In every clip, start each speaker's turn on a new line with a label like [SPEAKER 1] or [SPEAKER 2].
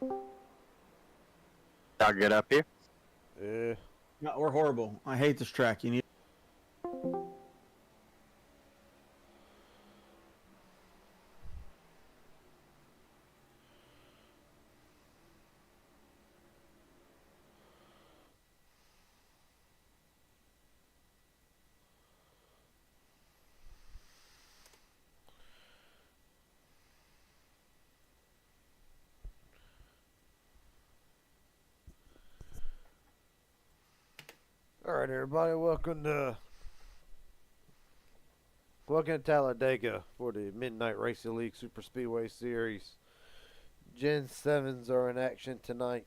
[SPEAKER 1] Y'all get up here.
[SPEAKER 2] Yeah.
[SPEAKER 3] No, we're horrible. I hate this track. You need.
[SPEAKER 2] All right, everybody. Welcome to Talladega for the Midnight Racing League Superspeedway Series. Gen 7s are in action tonight.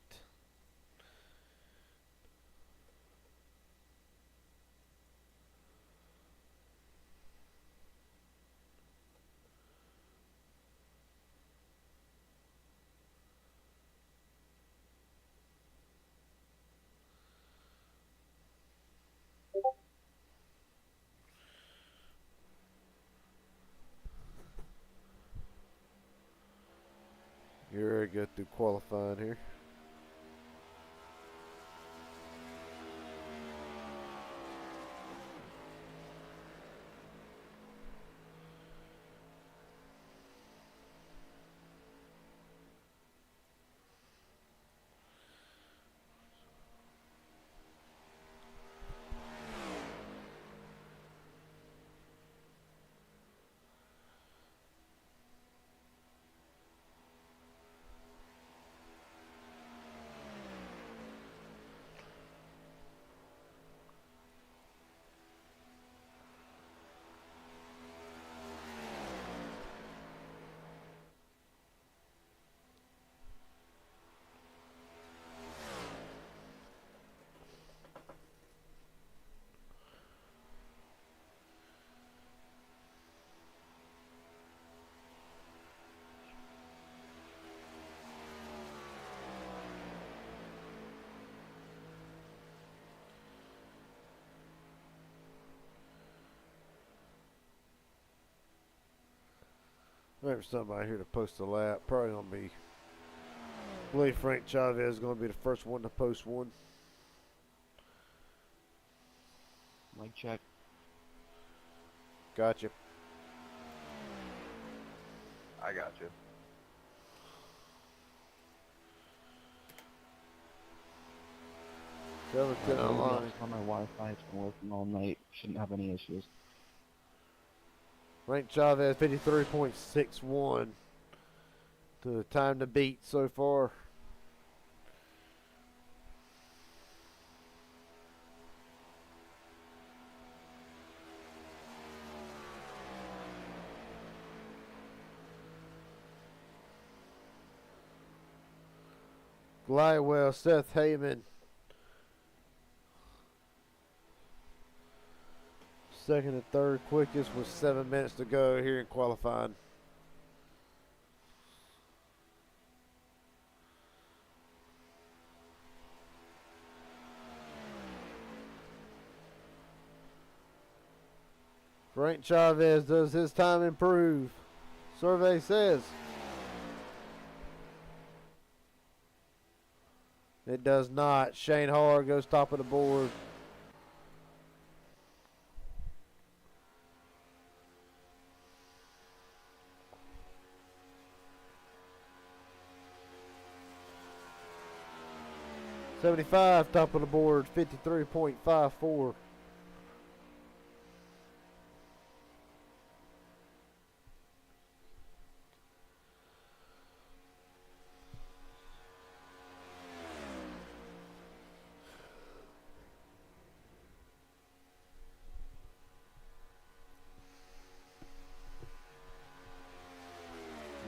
[SPEAKER 2] You're ready to go through qualifying here. Waiting for somebody here to post a lap. Probably gonna be. I believe Frank Chavez is gonna be the first one to post one.
[SPEAKER 4] Mic check.
[SPEAKER 2] Gotcha.
[SPEAKER 1] I got you.
[SPEAKER 2] Trevor to the line.
[SPEAKER 4] On my Wi-Fi, it's been working all night. Shouldn't have any issues.
[SPEAKER 2] Frank Chavez 53.61 to the time to beat so far. Glidewell, Seth Heyman. Second and third quickest with 7 minutes to go here in qualifying. Frank Chavez, does his time improve? Survey says. It does not. Shane Harr goes top of the board. $75 top of the board, 53.54.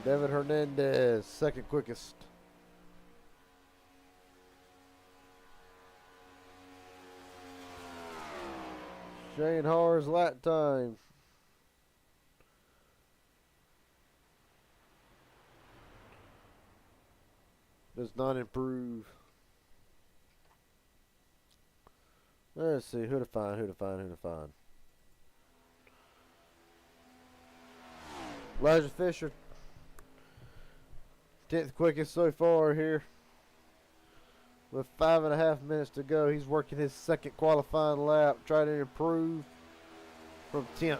[SPEAKER 2] Devin Hernandez, second quickest. Shane Harr's lap time. Does not improve. Let's see, who to find. Elijah Fisher. 10th quickest so far here. With 5.5 minutes to go, he's working his second qualifying lap, trying to improve from 10th.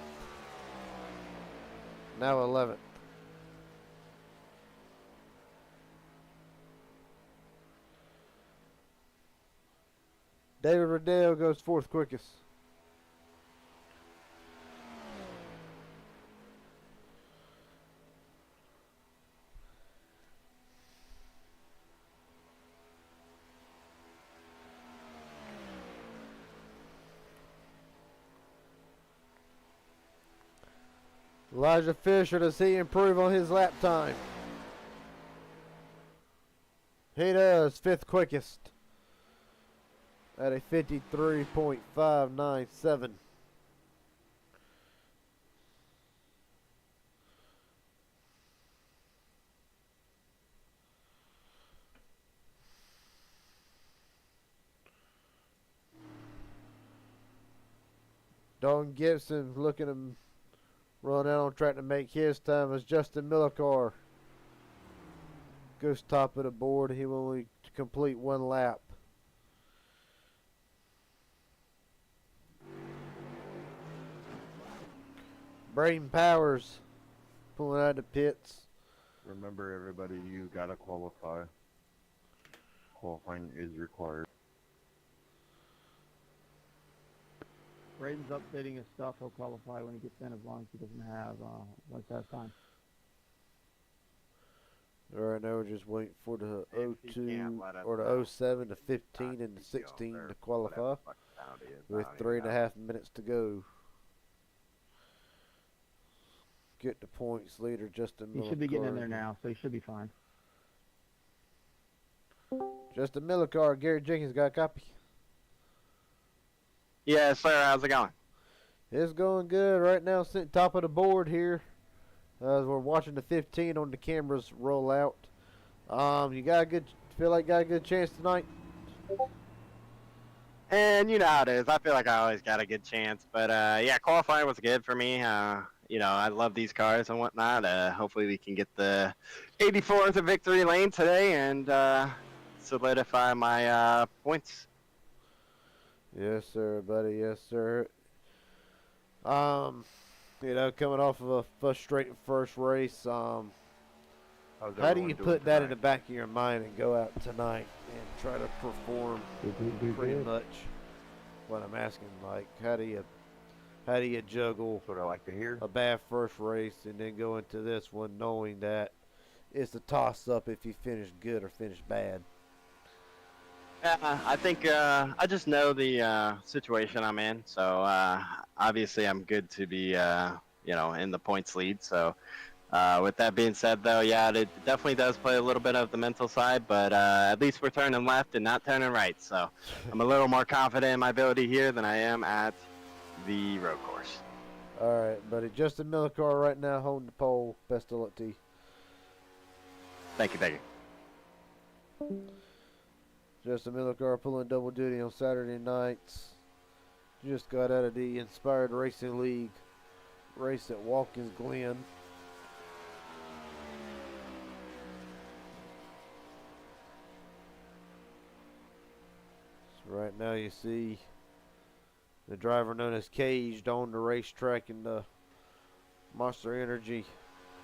[SPEAKER 2] Now 11th. David Riddell goes 4th quickest. Elijah Fisher, does he improve on his lap time? He does, 5th quickest at a 53.597. Don Gibson looking to run out on track to make his time as Justin Millicar goes top of the board. He will only complete 1 lap. Braden Powers pulling out of the pits.
[SPEAKER 1] Remember, everybody, you gotta qualify. Qualifying is required.
[SPEAKER 4] Braden's updating his stuff. He'll qualify when he gets in as long as he doesn't have once that time.
[SPEAKER 2] Right now we're just waiting for the
[SPEAKER 1] If he
[SPEAKER 2] 02
[SPEAKER 1] can't, let us
[SPEAKER 2] or the
[SPEAKER 1] know.
[SPEAKER 2] 07 to 15 and the
[SPEAKER 1] Keep going
[SPEAKER 2] 16
[SPEAKER 1] there,
[SPEAKER 2] to qualify
[SPEAKER 1] whatever the fuck sound is, I
[SPEAKER 2] with
[SPEAKER 1] don't even
[SPEAKER 2] 3.5 minutes to go. Get the points leader Justin Millicar.
[SPEAKER 4] He should be getting in there now, so he should be fine.
[SPEAKER 2] Justin Millicar, Gary Jenkins got a copy.
[SPEAKER 5] Yes, sir. How's it going?
[SPEAKER 2] It's going good right now. Sitting top of the board here. We're watching the 15 on the cameras roll out. You got a good, feel like you got a good chance tonight?
[SPEAKER 5] And you know how it is. I feel like I always got a good chance. But yeah, qualifying was good for me. You know, I love these cars and whatnot. Hopefully we can get the 84th victory lane today and solidify my points.
[SPEAKER 2] Yes, sir, buddy. Yes, sir. You know, coming off of a frustrating first race,
[SPEAKER 1] How's
[SPEAKER 2] how do
[SPEAKER 1] everyone
[SPEAKER 2] you
[SPEAKER 1] doing
[SPEAKER 2] put that in
[SPEAKER 1] tonight?
[SPEAKER 2] the back of your mind and go out tonight and try to perform pretty much what I'm asking? Like, how do you juggle
[SPEAKER 1] That's what I like to hear.
[SPEAKER 2] a bad first race and then go into this one knowing that it's a toss-up if you finish good or finish bad?
[SPEAKER 5] I think I just know the situation I'm in. So obviously I'm good to be, you know, in the points lead. So with that being said, though, yeah, it definitely does play a little bit of the mental side. But at least we're turning left and not turning right. So I'm a little more confident in my ability here than I am at the road course.
[SPEAKER 2] All right, buddy. Justin Millicar right now holding the pole. Best of luck to you.
[SPEAKER 5] Thank you, thank you.
[SPEAKER 2] Justin Millicar pulling double duty on Saturday nights. Just got out of the Inspired Racing League race at Watkins Glen. So right now you see the driver known as Caged on the racetrack in the Monster Energy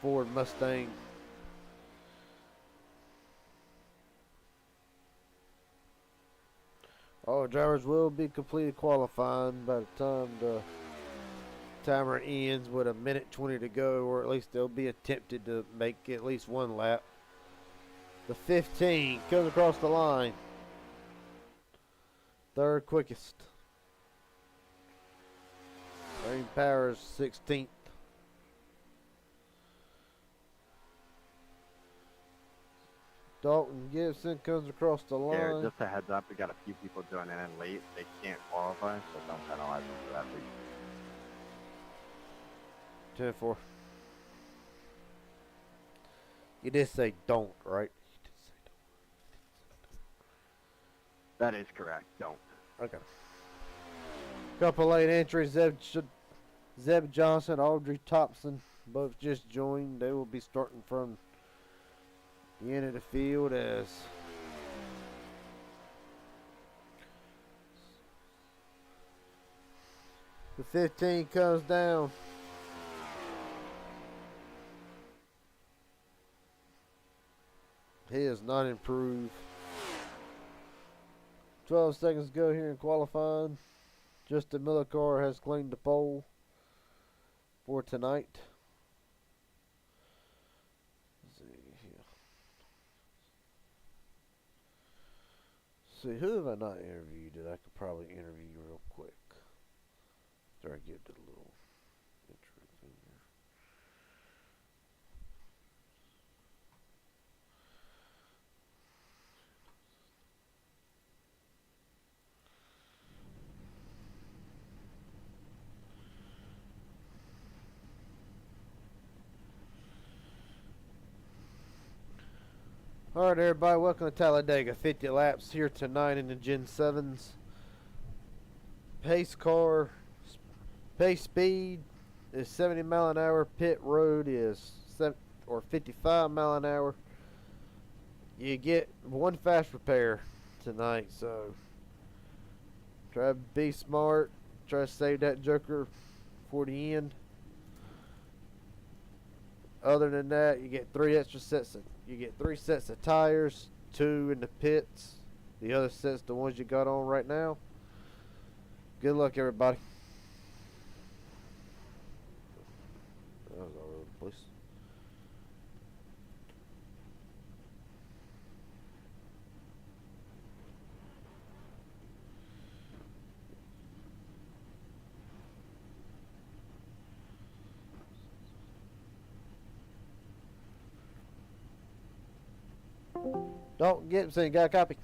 [SPEAKER 2] Ford Mustang. All drivers will be completed qualifying by the time the timer ends with a minute 20 to go, or at least they'll be attempted to make at least 1 lap. The 15 comes across the line. 3rd quickest. Braden Powers 16th. Dalton Gibson comes across the
[SPEAKER 1] Here,
[SPEAKER 2] line.
[SPEAKER 1] just a heads up, we got a few people joining in late. They can't qualify, so don't penalize them for that, please.
[SPEAKER 2] 10-4. You did say don't, right? You did say
[SPEAKER 1] That is correct. Don't.
[SPEAKER 2] don't. Okay. Couple late entries. Zeb Johnson, Audrey Thompson, both just joined. They will be starting from The end of the field as the 15 comes down. He has not improved. 12 seconds to go here in qualifying. Justin Miller car has claimed the pole for tonight. Let's see here. See, who have I not interviewed that I could probably interview real quick? After I get the little intro thing here. Alright everybody, welcome to Talladega. 50 laps here tonight in the Gen 7s. Pace car, pace speed is 70 mile an hour. Pit road is 55 mile an hour. You get one fast repair tonight, so try to be smart. Try to save that joker for the end. Other than that, you get three sets of tires, 2 in the pits. The other sets, the ones you got on right now. Good luck, everybody. That was all over the place. Dalton Gibson, got a copy?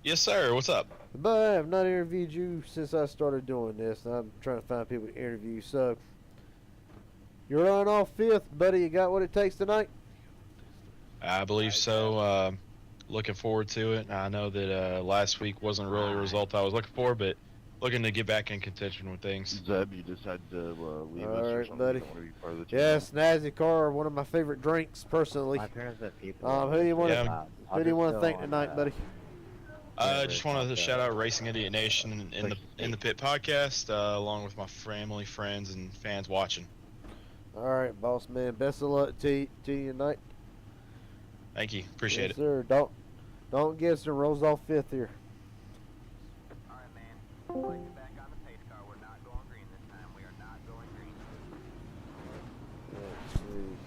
[SPEAKER 6] Yes, sir. What's up?
[SPEAKER 2] But I have not interviewed you since I started doing this. And I'm trying to find people to interview. So, you're on off 5th, buddy. You got what it takes tonight?
[SPEAKER 6] I believe so. Looking forward to it. I know that last week wasn't really a result I was looking for, but looking to get back in contention with things.
[SPEAKER 1] Zeb, you just had to leave us or
[SPEAKER 2] Alright,
[SPEAKER 1] something.
[SPEAKER 2] buddy.
[SPEAKER 1] You don't want to be part of the team.
[SPEAKER 2] Yes, Snazzy car, one of my favorite drinks, personally.
[SPEAKER 1] My parents have people.
[SPEAKER 2] Who do you want to
[SPEAKER 6] Yeah.
[SPEAKER 2] who do you want to thank tonight, buddy?
[SPEAKER 6] I just wanted to shout out Racing Idiot Nation in the Pit podcast, along with my family, friends, and fans watching.
[SPEAKER 2] All right, boss man. Best of luck to you tonight.
[SPEAKER 6] Thank you. Appreciate
[SPEAKER 2] Yes,
[SPEAKER 6] it.
[SPEAKER 2] sir. Don't Gibson rolls off 5th here.
[SPEAKER 5] All right, man. I'd like you back on the pace car. We're not going green this time. We are not going green.
[SPEAKER 2] Let's see.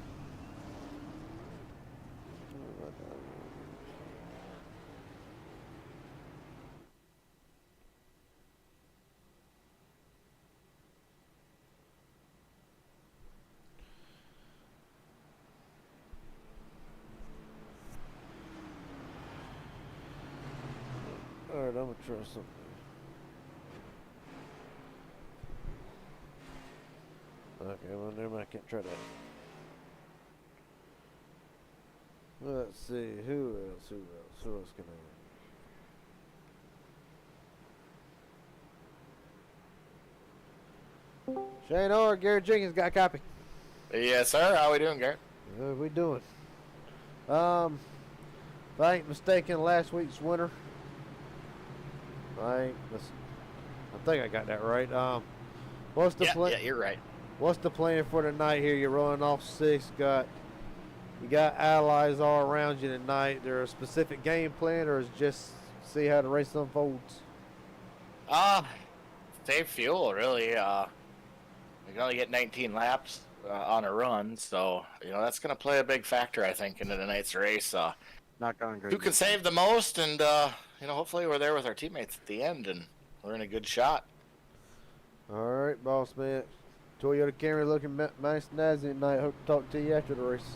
[SPEAKER 2] Alright, I'm gonna try something. Okay, well, never mind. I can't try that. Let's see. Who else can I? Shane Orr, Garrett Jenkins got a copy.
[SPEAKER 7] Yes, sir. How we doing, Garrett?
[SPEAKER 2] How we doing? If I ain't mistaken, last week's winner. I think I got that right. What's the plan?
[SPEAKER 7] Yeah, you're right.
[SPEAKER 2] What's the plan for tonight here? You're rolling off 6. You got allies all around you tonight. There a specific game plan, or is just see how the race unfolds?
[SPEAKER 7] Save fuel, really. We can only get 19 laps on a run, so that's going to play a big factor, I think, into tonight's race.
[SPEAKER 1] Not going green.
[SPEAKER 7] Who can save the most, and hopefully we're there with our teammates at the end, and we're in a good shot.
[SPEAKER 2] All right, boss man. Toyota Camry looking nice and snazzy tonight. Hope to talk to you after the race.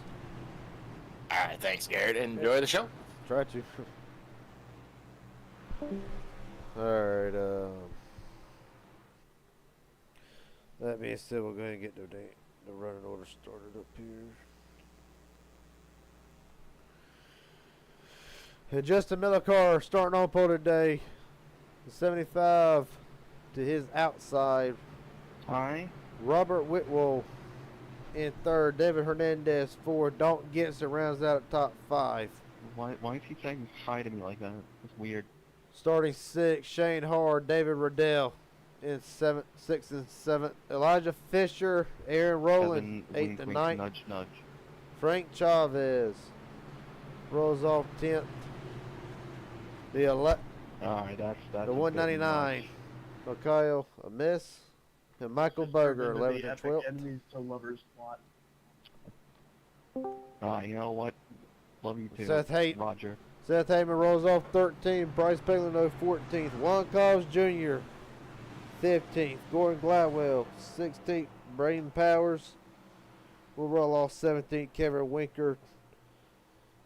[SPEAKER 7] All right, thanks, Garrett. Enjoy the show.
[SPEAKER 2] Try to. All right. That being said, we're going to get the running order started up here. Justin Miller car starting on pole today. The 75 to his outside.
[SPEAKER 4] Hi.
[SPEAKER 2] Robert Whitwell in third. David Hernandez fourth. Dalton Gibson rounds out at top 5.
[SPEAKER 8] Why is he saying hi to me like that? It's weird.
[SPEAKER 2] Starting 6, Shane Hard, David Riddell in 7th, 6th and 7th. Elijah Fisher, Aaron Rowland,
[SPEAKER 8] Kevin,
[SPEAKER 2] 8th and
[SPEAKER 8] wink,
[SPEAKER 2] 9th.
[SPEAKER 8] nudge, nudge.
[SPEAKER 2] Frank Chavez rolls off 10th.
[SPEAKER 8] Alright, that's
[SPEAKER 2] The
[SPEAKER 8] a bit
[SPEAKER 2] 199, Mikhail Amiss, and Michael Berger, 11th and 12th.
[SPEAKER 9] Enemies to lovers plot.
[SPEAKER 8] much. You know what? Love you too.
[SPEAKER 2] Seth Haight.
[SPEAKER 8] Roger.
[SPEAKER 2] Seth Heyman rolls off 13th. Bryce Pelino 14th. Juan Cobbs Jr. 15th. Gordon Gladwell 16th. Braden Powers will roll off 17th. Kevin Winker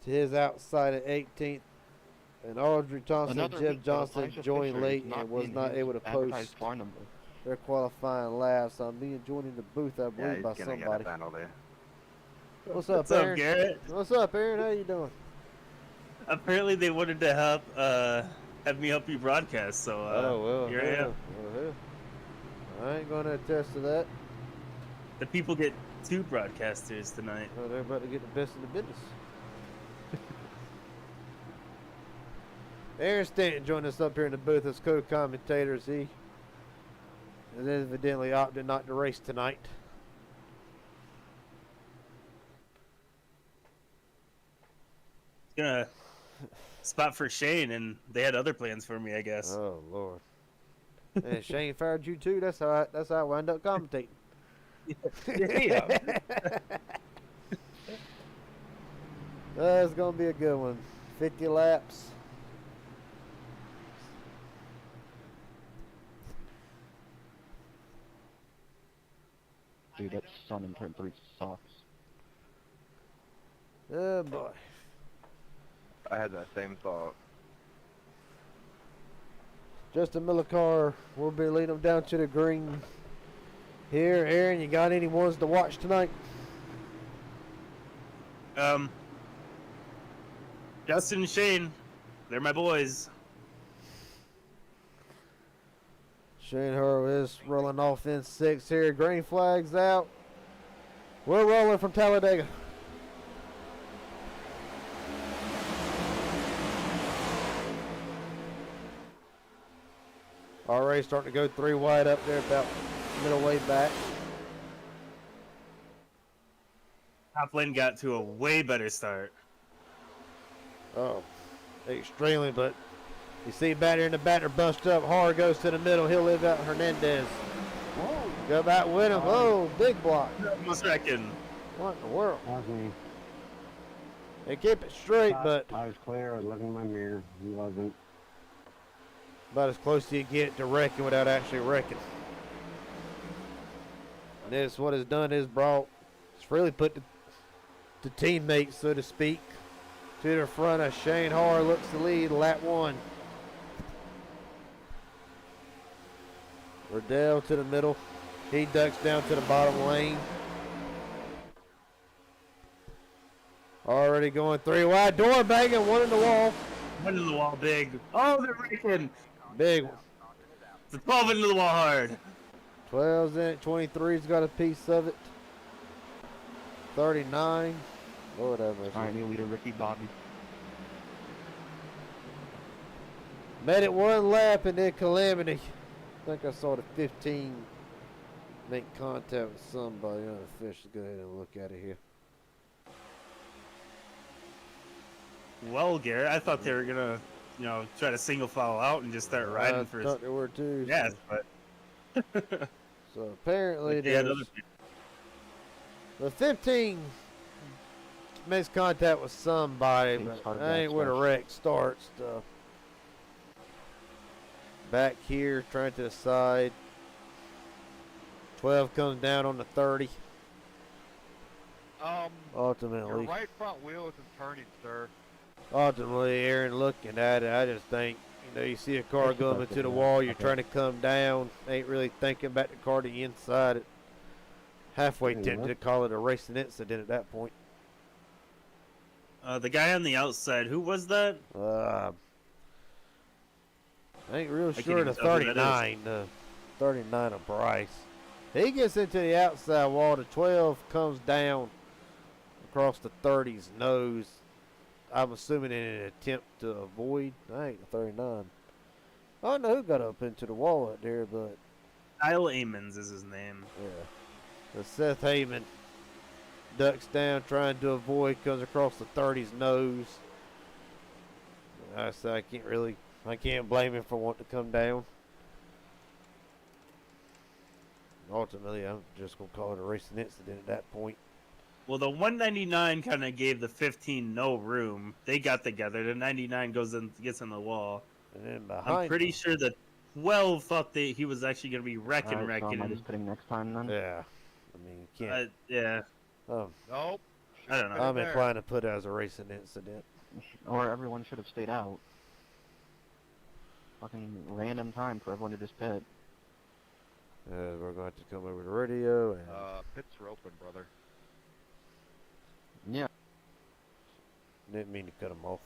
[SPEAKER 2] to his outside at 18th. And Audrey Thompson and Jeb Johnson joined late and was not able to post their qualifying laps. I'm being joined in the booth, I believe, by
[SPEAKER 1] he's gonna
[SPEAKER 2] somebody.
[SPEAKER 1] get a penalty.
[SPEAKER 2] What's up,
[SPEAKER 9] What's
[SPEAKER 2] Aaron?
[SPEAKER 9] up, Garrett?
[SPEAKER 2] What's up, Aaron? How you doing?
[SPEAKER 9] Apparently, they wanted to help have me help you broadcast, so
[SPEAKER 2] well,
[SPEAKER 9] here I am.
[SPEAKER 2] I ain't gonna attest to that.
[SPEAKER 9] The people get 2 broadcasters tonight.
[SPEAKER 2] Well, they're about to get the best of the business. Aaron Stanton joined us up here in the booth as co-commentators. He has evidently opted not to race tonight.
[SPEAKER 9] Gonna spot for Shane, and they had other plans for me, I guess.
[SPEAKER 2] Oh Lord! And Shane fired you too. That's how I wound up commentating.
[SPEAKER 9] Yeah.
[SPEAKER 2] It's gonna be a good one. 50 laps.
[SPEAKER 8] Dude, that sun in turn 3 sucks.
[SPEAKER 2] Oh boy.
[SPEAKER 1] I had that same thought.
[SPEAKER 2] Justin Millicar will be leading them down to the green. Here, Aaron, you got any ones to watch tonight?
[SPEAKER 9] Justin and Shane, they're my boys.
[SPEAKER 2] Shane Harrow is rolling off in 6th here. Green flag's out. We're rolling from Talladega. Already starting to go 3 wide up there, about middle way back.
[SPEAKER 9] Top lane got to a way better start.
[SPEAKER 2] Oh, extremely, but you see back here in the batter bunched up. Hard goes to the middle. He'll live out Hernandez. Go back with him. Oh, big block.
[SPEAKER 9] Almost reckon.
[SPEAKER 2] What in the world?
[SPEAKER 10] That was me.
[SPEAKER 2] They keep it straight, but
[SPEAKER 10] I was clear. I was looking in my mirror. He wasn't.
[SPEAKER 2] about as close as you get to wrecking without actually wrecking. And this, what it's done is brought, it's really put the teammates, so to speak, to the front of Shane Harr. Looks to lead lap 1. Riddell to the middle. He ducks down to the bottom lane. Already going 3 wide. Door banging, 1 in the wall.
[SPEAKER 9] 1 in the wall, big. Oh, they're racing.
[SPEAKER 2] Big one.
[SPEAKER 9] The 12 into the wall hard.
[SPEAKER 2] 12's in it. 23's got a piece of it. 39. Lord have mercy.
[SPEAKER 8] Alright, new leader, Ricky Bobby.
[SPEAKER 2] Made it 1 lap and then Calamity. I think I saw the 15 make contact with somebody on the fish. Let's go ahead and look at it here.
[SPEAKER 9] Well, Garrett, I thought they were gonna, try to single file out and just start riding
[SPEAKER 2] I
[SPEAKER 9] for.
[SPEAKER 2] thought there were too.
[SPEAKER 9] Yes, but.
[SPEAKER 2] So apparently
[SPEAKER 9] They had
[SPEAKER 2] there's
[SPEAKER 9] other people.
[SPEAKER 2] the 15 makes contact with somebody,
[SPEAKER 8] Thanks,
[SPEAKER 2] but
[SPEAKER 8] hard
[SPEAKER 2] that ain't where the
[SPEAKER 8] backslash.
[SPEAKER 2] wreck starts. Back here, trying to the side. 12 comes down on the 30.
[SPEAKER 1] Your
[SPEAKER 2] Ultimately,
[SPEAKER 1] right front wheel isn't turning, sir.
[SPEAKER 2] ultimately, Aaron, looking at it, I just think, you see a car going into the wall, you're trying to come down, ain't really thinking about the car to the inside. It halfway tempted to call it a racing incident at that point.
[SPEAKER 9] The guy on the outside, who was that?
[SPEAKER 2] I ain't real
[SPEAKER 9] can't
[SPEAKER 2] sure
[SPEAKER 9] even
[SPEAKER 2] the
[SPEAKER 9] tell who that is.
[SPEAKER 2] 39, 39 of Bryce. He gets into the outside wall. The 12 comes down across the 30's nose. I'm assuming in an attempt to avoid. I ain't the 39. I don't know who got up into the wall out there, but
[SPEAKER 9] Kyle Amons is his name.
[SPEAKER 2] yeah. But Seth Heyman ducks down trying to avoid, comes across the 30's nose. I can't blame him for wanting to come down. Ultimately, I'm just going to call it a racing incident at that point.
[SPEAKER 9] Well, the 199 kind of gave the 15 no room. They got together. The 99 goes in, gets on the wall.
[SPEAKER 2] And then behind
[SPEAKER 9] I'm pretty
[SPEAKER 2] him-
[SPEAKER 9] sure the 12 thought that he was actually going to be wrecking.
[SPEAKER 8] Alright, so am I just putting next time then?
[SPEAKER 2] Yeah. I mean, you can't.
[SPEAKER 9] Yeah.
[SPEAKER 6] Nope.
[SPEAKER 9] I don't know.
[SPEAKER 2] I'm inclined to put it as a racing incident.
[SPEAKER 8] Or everyone should have stayed out. Fucking random time for everyone to just pit.
[SPEAKER 2] We're going to have to come over to radio and
[SPEAKER 1] Pits are open, brother.
[SPEAKER 8] Yeah.
[SPEAKER 2] didn't mean to cut him off.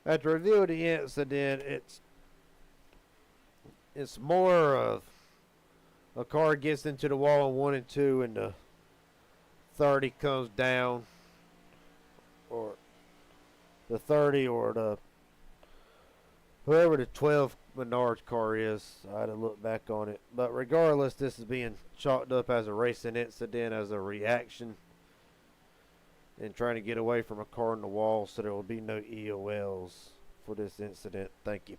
[SPEAKER 2] At the review of the incident, it's more of a car gets into the wall in 1 and 2 and the 30 comes down, or the 30 or the whoever the 12 Menards car is. I had to look back on it. But regardless, this is being chalked up as a racing incident, as a reaction, and trying to get away from a car on the wall so there will be no EOLs for this incident. Thank you.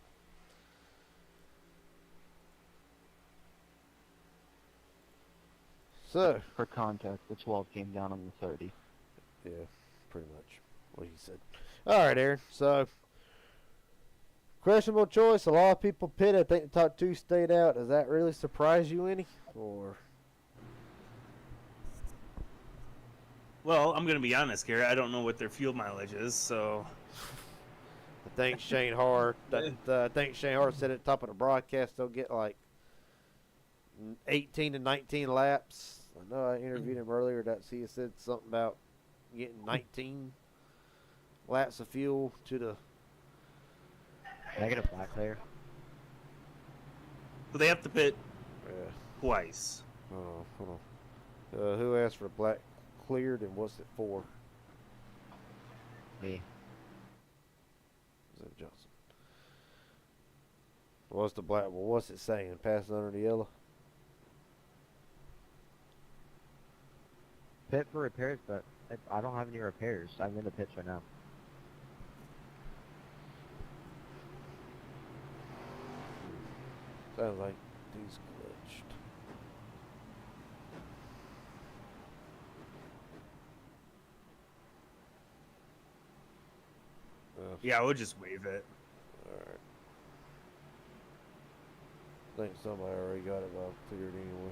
[SPEAKER 2] So,
[SPEAKER 8] For context, the 12 came down on the 30.
[SPEAKER 2] yeah, pretty much what he said. All right, Aaron. So, questionable choice. A lot of people pit. I think the top 2 stayed out. Does that really surprise you any? Or
[SPEAKER 9] Well, I'm going to be honest, Gary. I don't know what their fuel mileage is, so.
[SPEAKER 2] I think Shane Hart. I think Shane Hart said at the top of the broadcast they'll get like 18 to 19 laps. I know I interviewed him earlier. He said something about getting 19 laps of fuel to the.
[SPEAKER 8] Can I get a black layer?
[SPEAKER 9] But they have to pit
[SPEAKER 2] Yeah.
[SPEAKER 9] twice.
[SPEAKER 2] Hold on. Who asked for black cleared and what's it for?
[SPEAKER 8] Me.
[SPEAKER 2] Is that Johnson? What's the black? Well, what's it saying? Pass under the yellow.
[SPEAKER 8] Pit for repairs, but I don't have any repairs. I'm in the pits right now.
[SPEAKER 2] Sounds like these glitched.
[SPEAKER 9] Yeah, we'll just waive it.
[SPEAKER 2] Alright. I think somebody already got it, but I'll clear it anyway.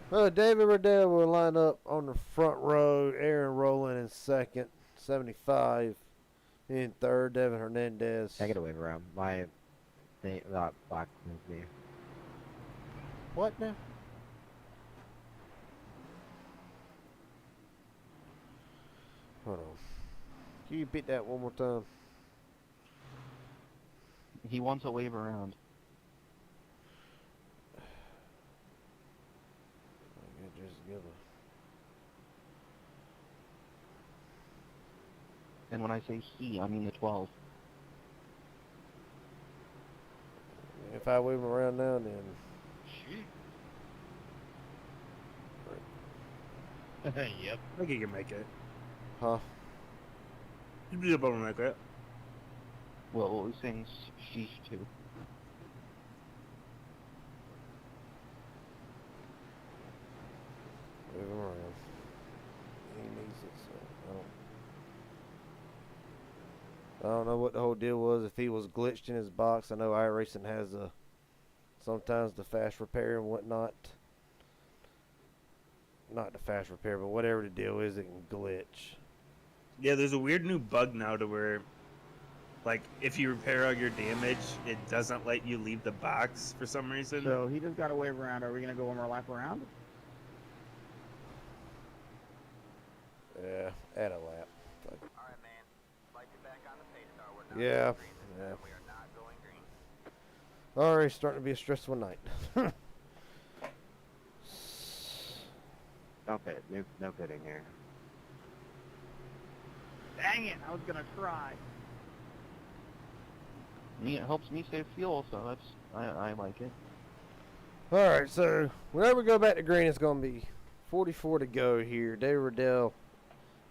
[SPEAKER 2] Well, David Riddell will line up on the front row. Aaron Rowland in second. 75 in third. Devin Hernandez.
[SPEAKER 8] Can I get a wave around? My thing, that black moved me.
[SPEAKER 2] What now? Hold on. Can you beat that one more time?
[SPEAKER 8] He wants a wave around.
[SPEAKER 2] I can just give
[SPEAKER 8] And when I say he, I mean the 12.
[SPEAKER 2] If I wave him around now, then
[SPEAKER 6] Yep.
[SPEAKER 9] I think he can make it.
[SPEAKER 2] huh?
[SPEAKER 9] You'd be able to make it.
[SPEAKER 8] Well, what was saying sheesh too.
[SPEAKER 2] Move him around. He needs it, so I don't know what the whole deal was. If he was glitched in his box, I know iRacing has sometimes the fast repair and whatnot. Not the fast repair, but whatever the deal is, it can glitch.
[SPEAKER 9] Yeah, there's a weird new bug now to where, like, if you repair all your damage, it doesn't let you leave the box for some reason.
[SPEAKER 4] So he just got a wave around. Are we gonna go one more lap around?
[SPEAKER 2] Yeah, add a lap.
[SPEAKER 1] Alright, man. Like you're back on the pace car. We're not
[SPEAKER 2] Yeah,
[SPEAKER 1] going green this
[SPEAKER 2] yeah.
[SPEAKER 1] time. We are not going green.
[SPEAKER 2] Already starting to be a stressful night.
[SPEAKER 1] No pit. No pitting here.
[SPEAKER 8] Dang it! I was gonna try. It helps me save fuel, so I like it.
[SPEAKER 2] Alright, so whenever we go back to green, it's going to be 44 to go here. David Riddell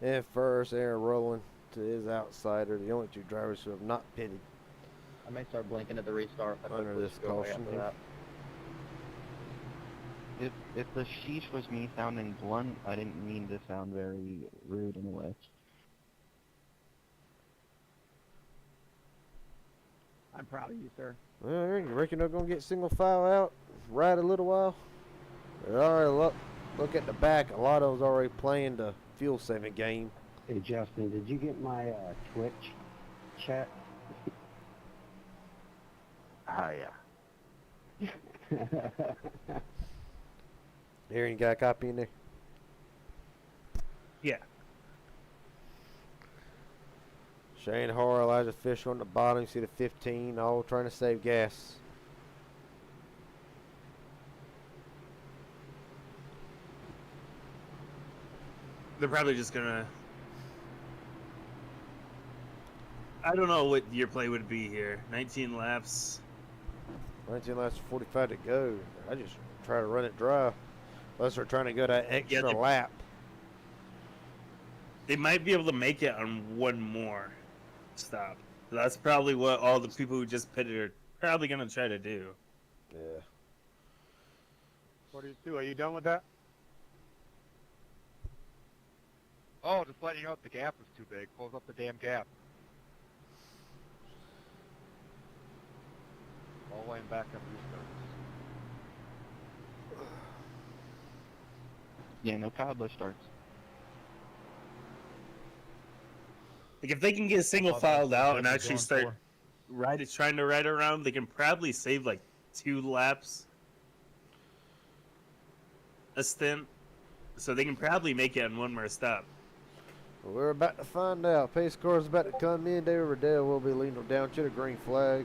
[SPEAKER 2] in first, Aaron Rowland to his outsider, the only two drivers who have not pitted.
[SPEAKER 8] I may start blinking at the restart.
[SPEAKER 2] Under this caution here.
[SPEAKER 8] If the sheesh was me sounding blunt, I didn't mean to sound very rude in a way.
[SPEAKER 4] I'm proud of you, sir.
[SPEAKER 2] Well, you reckon they're going to get single file out, ride a little while? They already look at the back. A lot of them's already playing the fuel saving game.
[SPEAKER 10] Hey, Justin, did you get my Twitch chat?
[SPEAKER 1] Yeah.
[SPEAKER 2] Aaron, you got a copy in there?
[SPEAKER 9] Yeah.
[SPEAKER 2] Shane Hoare, Elijah Fisher on the bottom. You see the 15, all trying to save gas.
[SPEAKER 9] They're probably just gonna. I don't know what your play would be here. 19 laps.
[SPEAKER 2] 19 laps, 45 to go. I just try to run it dry. Unless they're trying to go that extra lap.
[SPEAKER 9] They might be able to make it on one more stop. That's probably what all the people who just pitted are probably gonna try to do.
[SPEAKER 2] Yeah.
[SPEAKER 1] 42, are you done with that? Oh, just letting you know the gap is too big. Close up the damn gap. All the way back up restarts.
[SPEAKER 8] Yeah, no Codler starts.
[SPEAKER 9] Like if they can get single filed out and actually start trying to ride around, they can probably save like 2 laps a stint. So they can probably make it on one more stop.
[SPEAKER 2] Well, we're about to find out. Pace car is about to come in. David Riddell will be leading down to the green flag.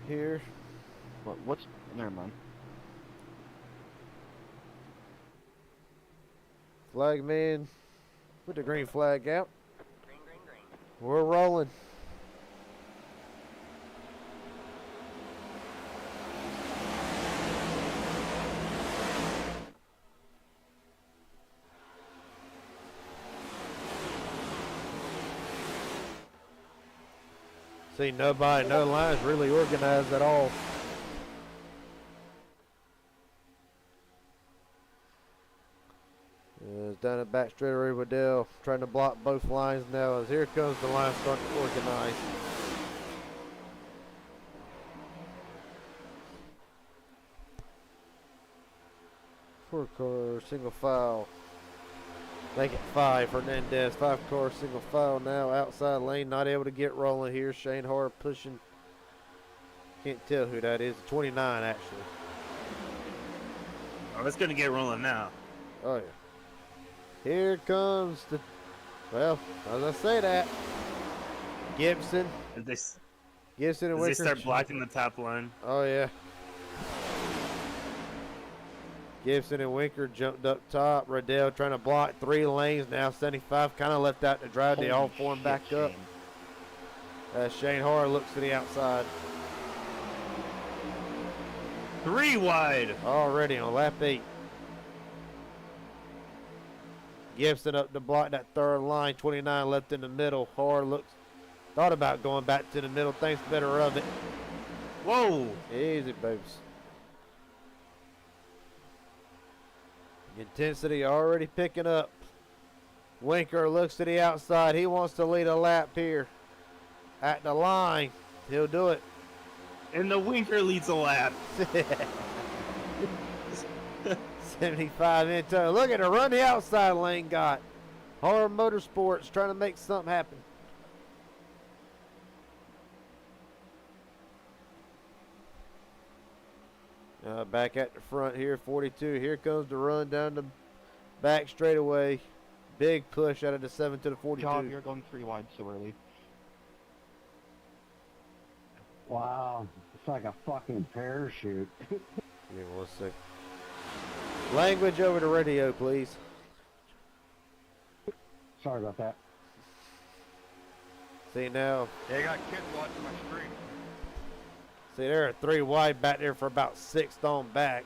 [SPEAKER 2] Here.
[SPEAKER 8] What's... Never mind.
[SPEAKER 2] Flag man with the green flag out. We're rolling. See nobody, no lines really organized at all. Down the back straightaway, Waddell trying to block both lines now as here comes the line starting to organize. Four car single file. Make it 5. Hernandez, 5 car single file now. Outside lane, not able to get rolling here. Shane Hart pushing. Can't tell who that is. 29 actually.
[SPEAKER 9] Oh, it's gonna get rolling now.
[SPEAKER 2] Oh yeah. Here comes the, well, as I say that, Gibson. Gibson and
[SPEAKER 9] They
[SPEAKER 2] Winker.
[SPEAKER 9] start blocking the top line.
[SPEAKER 2] Oh yeah. Gibson and Winker jumped up top. Riddell trying to block 3 lanes now. 75 kind of left out to drive. They all form back up. Shane Hart looks to the outside.
[SPEAKER 9] 3 wide.
[SPEAKER 2] Already on lap 8. Gibson up to block that third line. 29 left in the middle. Hard thought about going back to the middle. Thinks better of it.
[SPEAKER 9] Whoa.
[SPEAKER 2] Easy, babes. Intensity already picking up. Winker looks to the outside. He wants to lead a lap here. At the line. He'll do it.
[SPEAKER 9] And the Winker leads a lap.
[SPEAKER 2] 75 in tow. Look at the run the outside lane got. Horror Motorsports trying to make something happen. Back at the front here, 42. Here comes the run down the back straightaway. Big push out of the 7 to the 42.
[SPEAKER 8] John, you're going 3 wide so early.
[SPEAKER 10] Wow, it's like a fucking parachute.
[SPEAKER 2] Give me 1 sec. Language over the radio, please.
[SPEAKER 10] Sorry about that.
[SPEAKER 2] See now.
[SPEAKER 1] Yeah, I got kids watching my stream.
[SPEAKER 2] See, there are 3 wide back there for about 6th on back.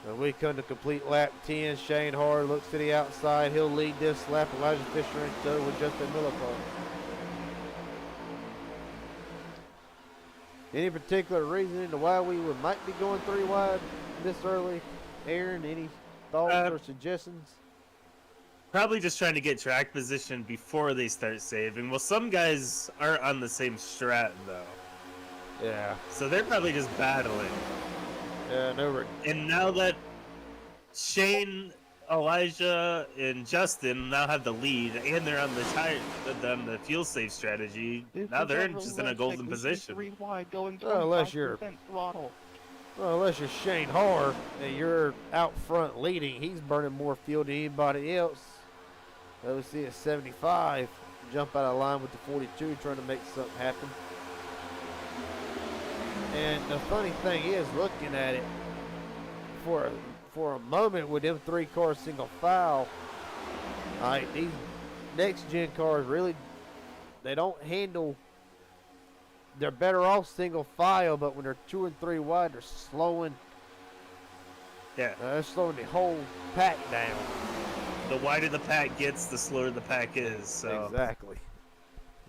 [SPEAKER 2] And we come to complete lap 10. Shane Hard looks to the outside. He'll lead this lap. Elijah Fisher in tow with Justin Miller. Any particular reason into why we might be going 3 wide this early? Aaron, any thoughts or suggestions?
[SPEAKER 9] Probably just trying to get track position before they start saving. Well, some guys aren't on the same strat, though.
[SPEAKER 2] Yeah.
[SPEAKER 9] So they're probably just battling.
[SPEAKER 2] Yeah, no.
[SPEAKER 9] And now that Shane, Elijah, and Justin now have the lead, and they're on the fuel safe strategy, now they're just in a golden position.
[SPEAKER 8] 3 wide going
[SPEAKER 2] Unless you're
[SPEAKER 8] throttle.
[SPEAKER 2] Well, unless you're Shane Har and you're out front leading, he's burning more fuel than anybody else. OC at 75, jump out of line with the 42, trying to make something happen. And the funny thing is, looking at it, for a moment with them 3 cars single file, these next gen cars really, they don't handle. They're better off single file, but when they're 2 and 3 wide, they're slowing.
[SPEAKER 9] Yeah.
[SPEAKER 2] They're slowing the whole pack down.
[SPEAKER 9] The wider the pack gets, the slower the pack is. So.
[SPEAKER 2] Exactly.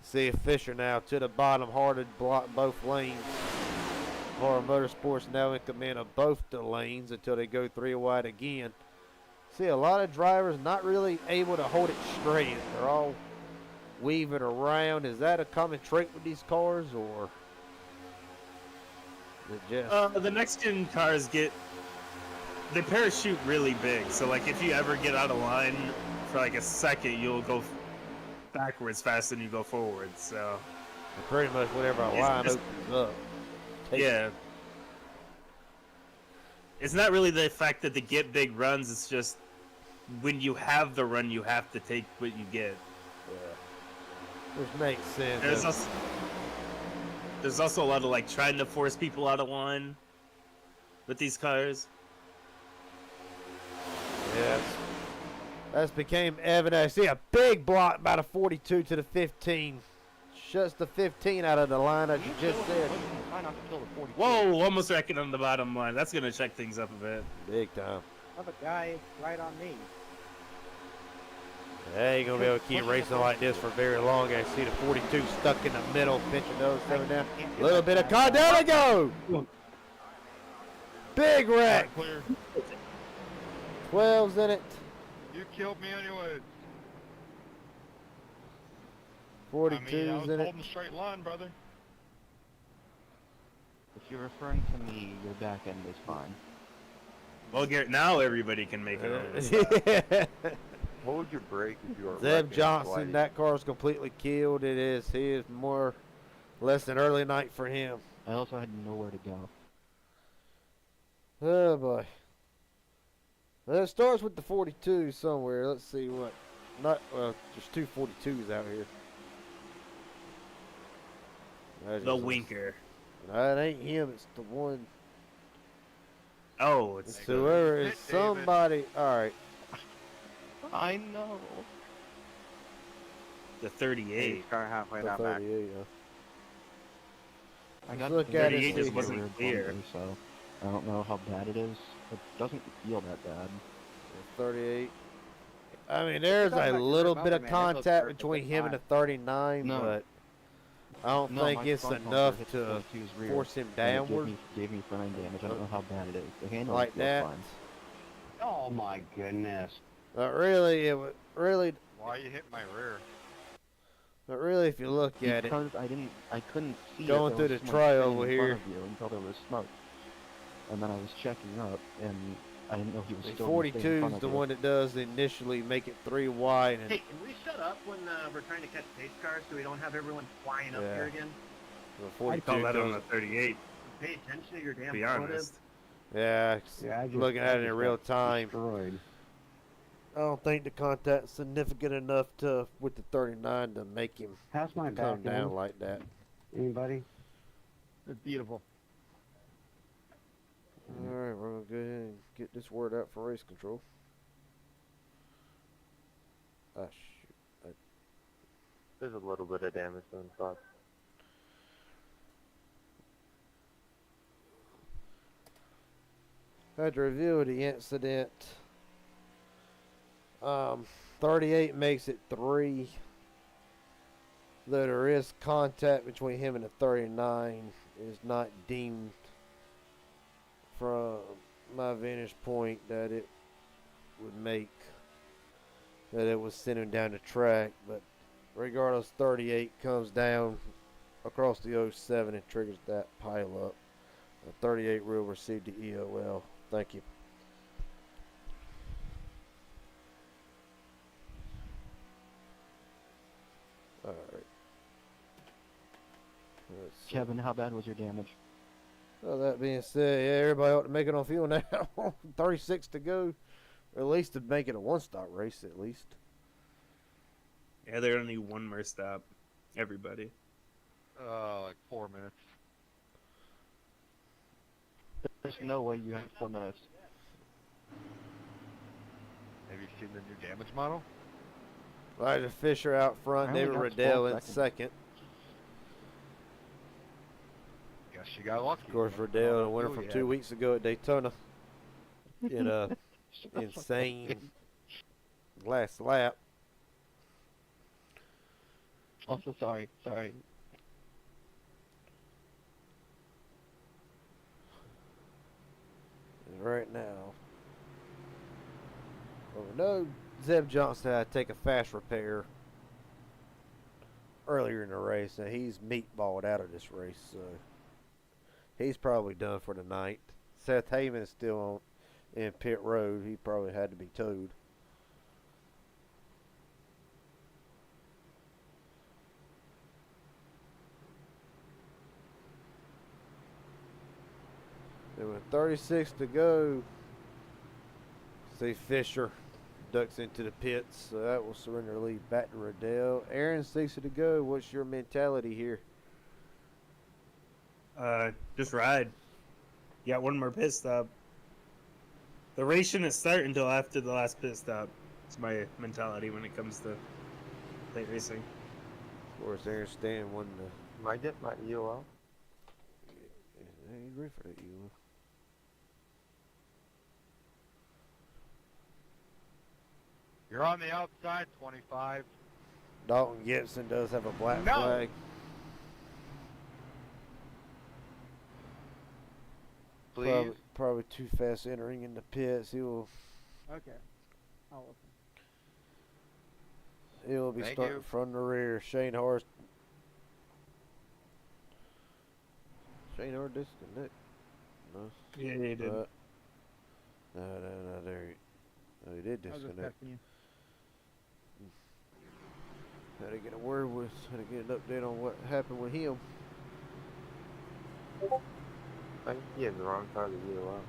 [SPEAKER 2] See if Fisher now to the bottom, hard to block both lanes. Horror Motorsports now in command of both the lanes until they go 3 wide again. See, a lot of drivers not really able to hold it straight. They're all weaving around. Is that a common trait with these cars, or is it just
[SPEAKER 9] the next gen cars they parachute really big. So like if you ever get out of line for like a second, you'll go backwards faster than you go forward. So
[SPEAKER 2] pretty much whatever a line opens up.
[SPEAKER 9] Yeah. It's not really the fact that they get big runs. It's just when you have the run, you have to take what you get.
[SPEAKER 2] Which makes sense.
[SPEAKER 9] There's also a lot of like trying to force people out of line with these cars.
[SPEAKER 2] Yes. That's became evident. I see a big block by the 42 to the 15. Shuts the 15 out of the line, as you just said.
[SPEAKER 9] Whoa, almost wrecking on the bottom line. That's going to check things up a bit.
[SPEAKER 2] Big time.
[SPEAKER 11] I have a guy right on me.
[SPEAKER 2] They ain't going to be able to keep racing like this for very long. I see the 42 stuck in the middle, pinching those coming down. A little bit of car. There they go! Big wreck. 12's in it.
[SPEAKER 1] You killed me anyway.
[SPEAKER 2] 42's
[SPEAKER 1] I was
[SPEAKER 2] in it.
[SPEAKER 1] holding a straight line, brother.
[SPEAKER 8] If you're referring to me, your back end is fine.
[SPEAKER 9] Well, Garrett, now everybody can make it over the stop.
[SPEAKER 1] Hold your brake if you are
[SPEAKER 2] Zeb
[SPEAKER 1] wrecking,
[SPEAKER 2] Johnson,
[SPEAKER 1] Whitey.
[SPEAKER 2] that car's completely killed. He is more less than early night for him.
[SPEAKER 8] I also had nowhere to go.
[SPEAKER 2] Oh boy. Well, it starts with the 42 somewhere. Let's see what. Well, there's 2 42s out here.
[SPEAKER 9] The winker.
[SPEAKER 2] No, it ain't him. It's the one.
[SPEAKER 9] Oh, it's
[SPEAKER 2] whoever is somebody. All right.
[SPEAKER 8] I know.
[SPEAKER 9] The 38.
[SPEAKER 1] Car halfway
[SPEAKER 2] The
[SPEAKER 1] down back.
[SPEAKER 2] 38, yeah.
[SPEAKER 8] I got
[SPEAKER 2] Look
[SPEAKER 8] the
[SPEAKER 2] at it,
[SPEAKER 9] 38 just
[SPEAKER 2] see.
[SPEAKER 9] wasn't clear.
[SPEAKER 8] So I don't know how bad it is. It doesn't feel that bad.
[SPEAKER 2] 38. I mean, there's a little bit of contact between him and the 39,
[SPEAKER 8] No.
[SPEAKER 2] but I don't
[SPEAKER 8] No,
[SPEAKER 2] think
[SPEAKER 8] my
[SPEAKER 2] it's
[SPEAKER 8] front bumper
[SPEAKER 2] enough
[SPEAKER 8] hit
[SPEAKER 2] to
[SPEAKER 8] 42's rear,
[SPEAKER 2] force him
[SPEAKER 8] and it
[SPEAKER 2] downward.
[SPEAKER 8] Gave me front end damage. I don't know how bad it is. The handle
[SPEAKER 2] Like
[SPEAKER 8] feels
[SPEAKER 2] that.
[SPEAKER 8] fine.
[SPEAKER 10] Oh my goodness.
[SPEAKER 2] But really, it would really.
[SPEAKER 1] Why you hit my rear?
[SPEAKER 2] But really, if you look at it,
[SPEAKER 8] Because I couldn't see
[SPEAKER 2] Going
[SPEAKER 8] it.
[SPEAKER 2] through
[SPEAKER 8] There was
[SPEAKER 2] the
[SPEAKER 8] so much
[SPEAKER 2] tri
[SPEAKER 8] thing
[SPEAKER 2] over
[SPEAKER 8] in
[SPEAKER 2] here.
[SPEAKER 8] front of you until there was smoke. And then I was checking up, and I didn't know he was
[SPEAKER 2] the
[SPEAKER 8] still
[SPEAKER 2] 42
[SPEAKER 8] in front
[SPEAKER 2] is
[SPEAKER 8] of
[SPEAKER 2] the
[SPEAKER 8] you.
[SPEAKER 2] one that does initially make it 3 wide. And
[SPEAKER 11] Hey, can we shut up when we're trying to catch pace cars so we don't have everyone flying up
[SPEAKER 2] Yeah.
[SPEAKER 11] here again?
[SPEAKER 2] the
[SPEAKER 9] I
[SPEAKER 2] 42
[SPEAKER 9] call that on
[SPEAKER 2] does-
[SPEAKER 9] the 38,
[SPEAKER 11] Pay attention to your damn
[SPEAKER 9] to be
[SPEAKER 11] automotive.
[SPEAKER 9] honest.
[SPEAKER 2] Yeah, it's
[SPEAKER 10] Yeah, I just,
[SPEAKER 2] looking at it in real
[SPEAKER 10] got
[SPEAKER 2] time.
[SPEAKER 10] destroyed.
[SPEAKER 2] I don't think the contact's significant enough with the 39 to make him
[SPEAKER 10] How's my
[SPEAKER 2] come
[SPEAKER 10] back
[SPEAKER 2] down
[SPEAKER 10] end?
[SPEAKER 2] like that.
[SPEAKER 10] Anybody?
[SPEAKER 8] It's beautiful.
[SPEAKER 2] All right, we're gonna go ahead and get this word out for race control. Ah, shoot.
[SPEAKER 1] There's a little bit of damage on the top.
[SPEAKER 2] I had to reveal the incident. 38 makes it 3. Though there is contact between him and the 39, is not deemed from my vantage point that it would make that it was sent him down the track. But regardless, 38 comes down across the 07 and triggers that pile up. 38 will receive the EOL. Thank you. All right. Let's see.
[SPEAKER 8] Kevin, how bad was your damage?
[SPEAKER 2] Well, that being said, yeah, everybody ought to make it on fuel now. 36 to go. Or at least to make it a one-stop race, at least.
[SPEAKER 9] Yeah, they only one more stop. Everybody.
[SPEAKER 1] Like 4 minutes.
[SPEAKER 8] There's no way you have 4 minutes.
[SPEAKER 1] Have you seen the new damage model?
[SPEAKER 2] Elijah Fisher out front,
[SPEAKER 8] I only
[SPEAKER 2] David
[SPEAKER 8] got
[SPEAKER 2] Riddell
[SPEAKER 8] 12
[SPEAKER 2] in
[SPEAKER 8] seconds.
[SPEAKER 2] second.
[SPEAKER 1] Guess you got lucky.
[SPEAKER 2] Of course, Riddell, the winner from 2 weeks ago at Daytona. In a insane last lap.
[SPEAKER 8] Also, sorry.
[SPEAKER 2] And right now, well, we know Zeb Johnson had to take a fast repair earlier in the race, and he's meatballed out of this race, so he's probably done for the night. Seth Heyman is still on in pit road. He probably had to be towed. There were 36 to go. See Fisher ducks into the pits, so that will surrender the lead back to Riddell. Aaron, 60 to go. What's your mentality here?
[SPEAKER 9] Just ride. You got one more pit stop. The race shouldn't start until after the last pit stop. It's my mentality when it comes to late racing.
[SPEAKER 2] Of course, Aaron Stan won the.
[SPEAKER 1] Might I get my EOL?
[SPEAKER 2] He's ready for that EOL.
[SPEAKER 1] You're on the outside, 25.
[SPEAKER 2] Dalton Gibson does have a black
[SPEAKER 1] No.
[SPEAKER 2] flag.
[SPEAKER 1] Please.
[SPEAKER 2] Probably too fast entering in the pits. He will
[SPEAKER 4] Okay. I'll listen.
[SPEAKER 2] be
[SPEAKER 1] Thank
[SPEAKER 2] starting
[SPEAKER 1] you.
[SPEAKER 2] from the rear. Shane Horst. Shane Horst disconnect. No.
[SPEAKER 9] Yeah, he did.
[SPEAKER 2] No, there. No, he did
[SPEAKER 4] I was just
[SPEAKER 2] disconnect.
[SPEAKER 4] testing you.
[SPEAKER 2] Had to get a word with, had to get an update on what happened with him.
[SPEAKER 1] I think he had the wrong car to EOL.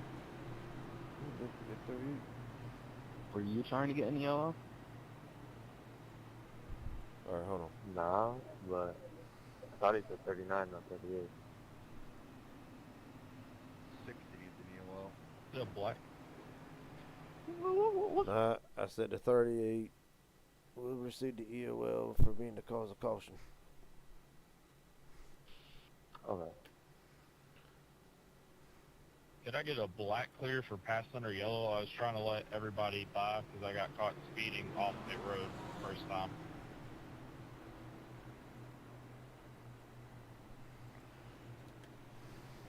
[SPEAKER 8] Were you trying to get an EOL?
[SPEAKER 2] Alright, hold on.
[SPEAKER 1] No, but I thought he said 39, not 38. 60 needs an EOL. Is it black?
[SPEAKER 2] I said the 38 will receive the EOL for being the cause of caution.
[SPEAKER 1] Okay.
[SPEAKER 12] Could I get a black clear for pass under yellow? I was trying to let everybody by because I got caught speeding off pit road first time.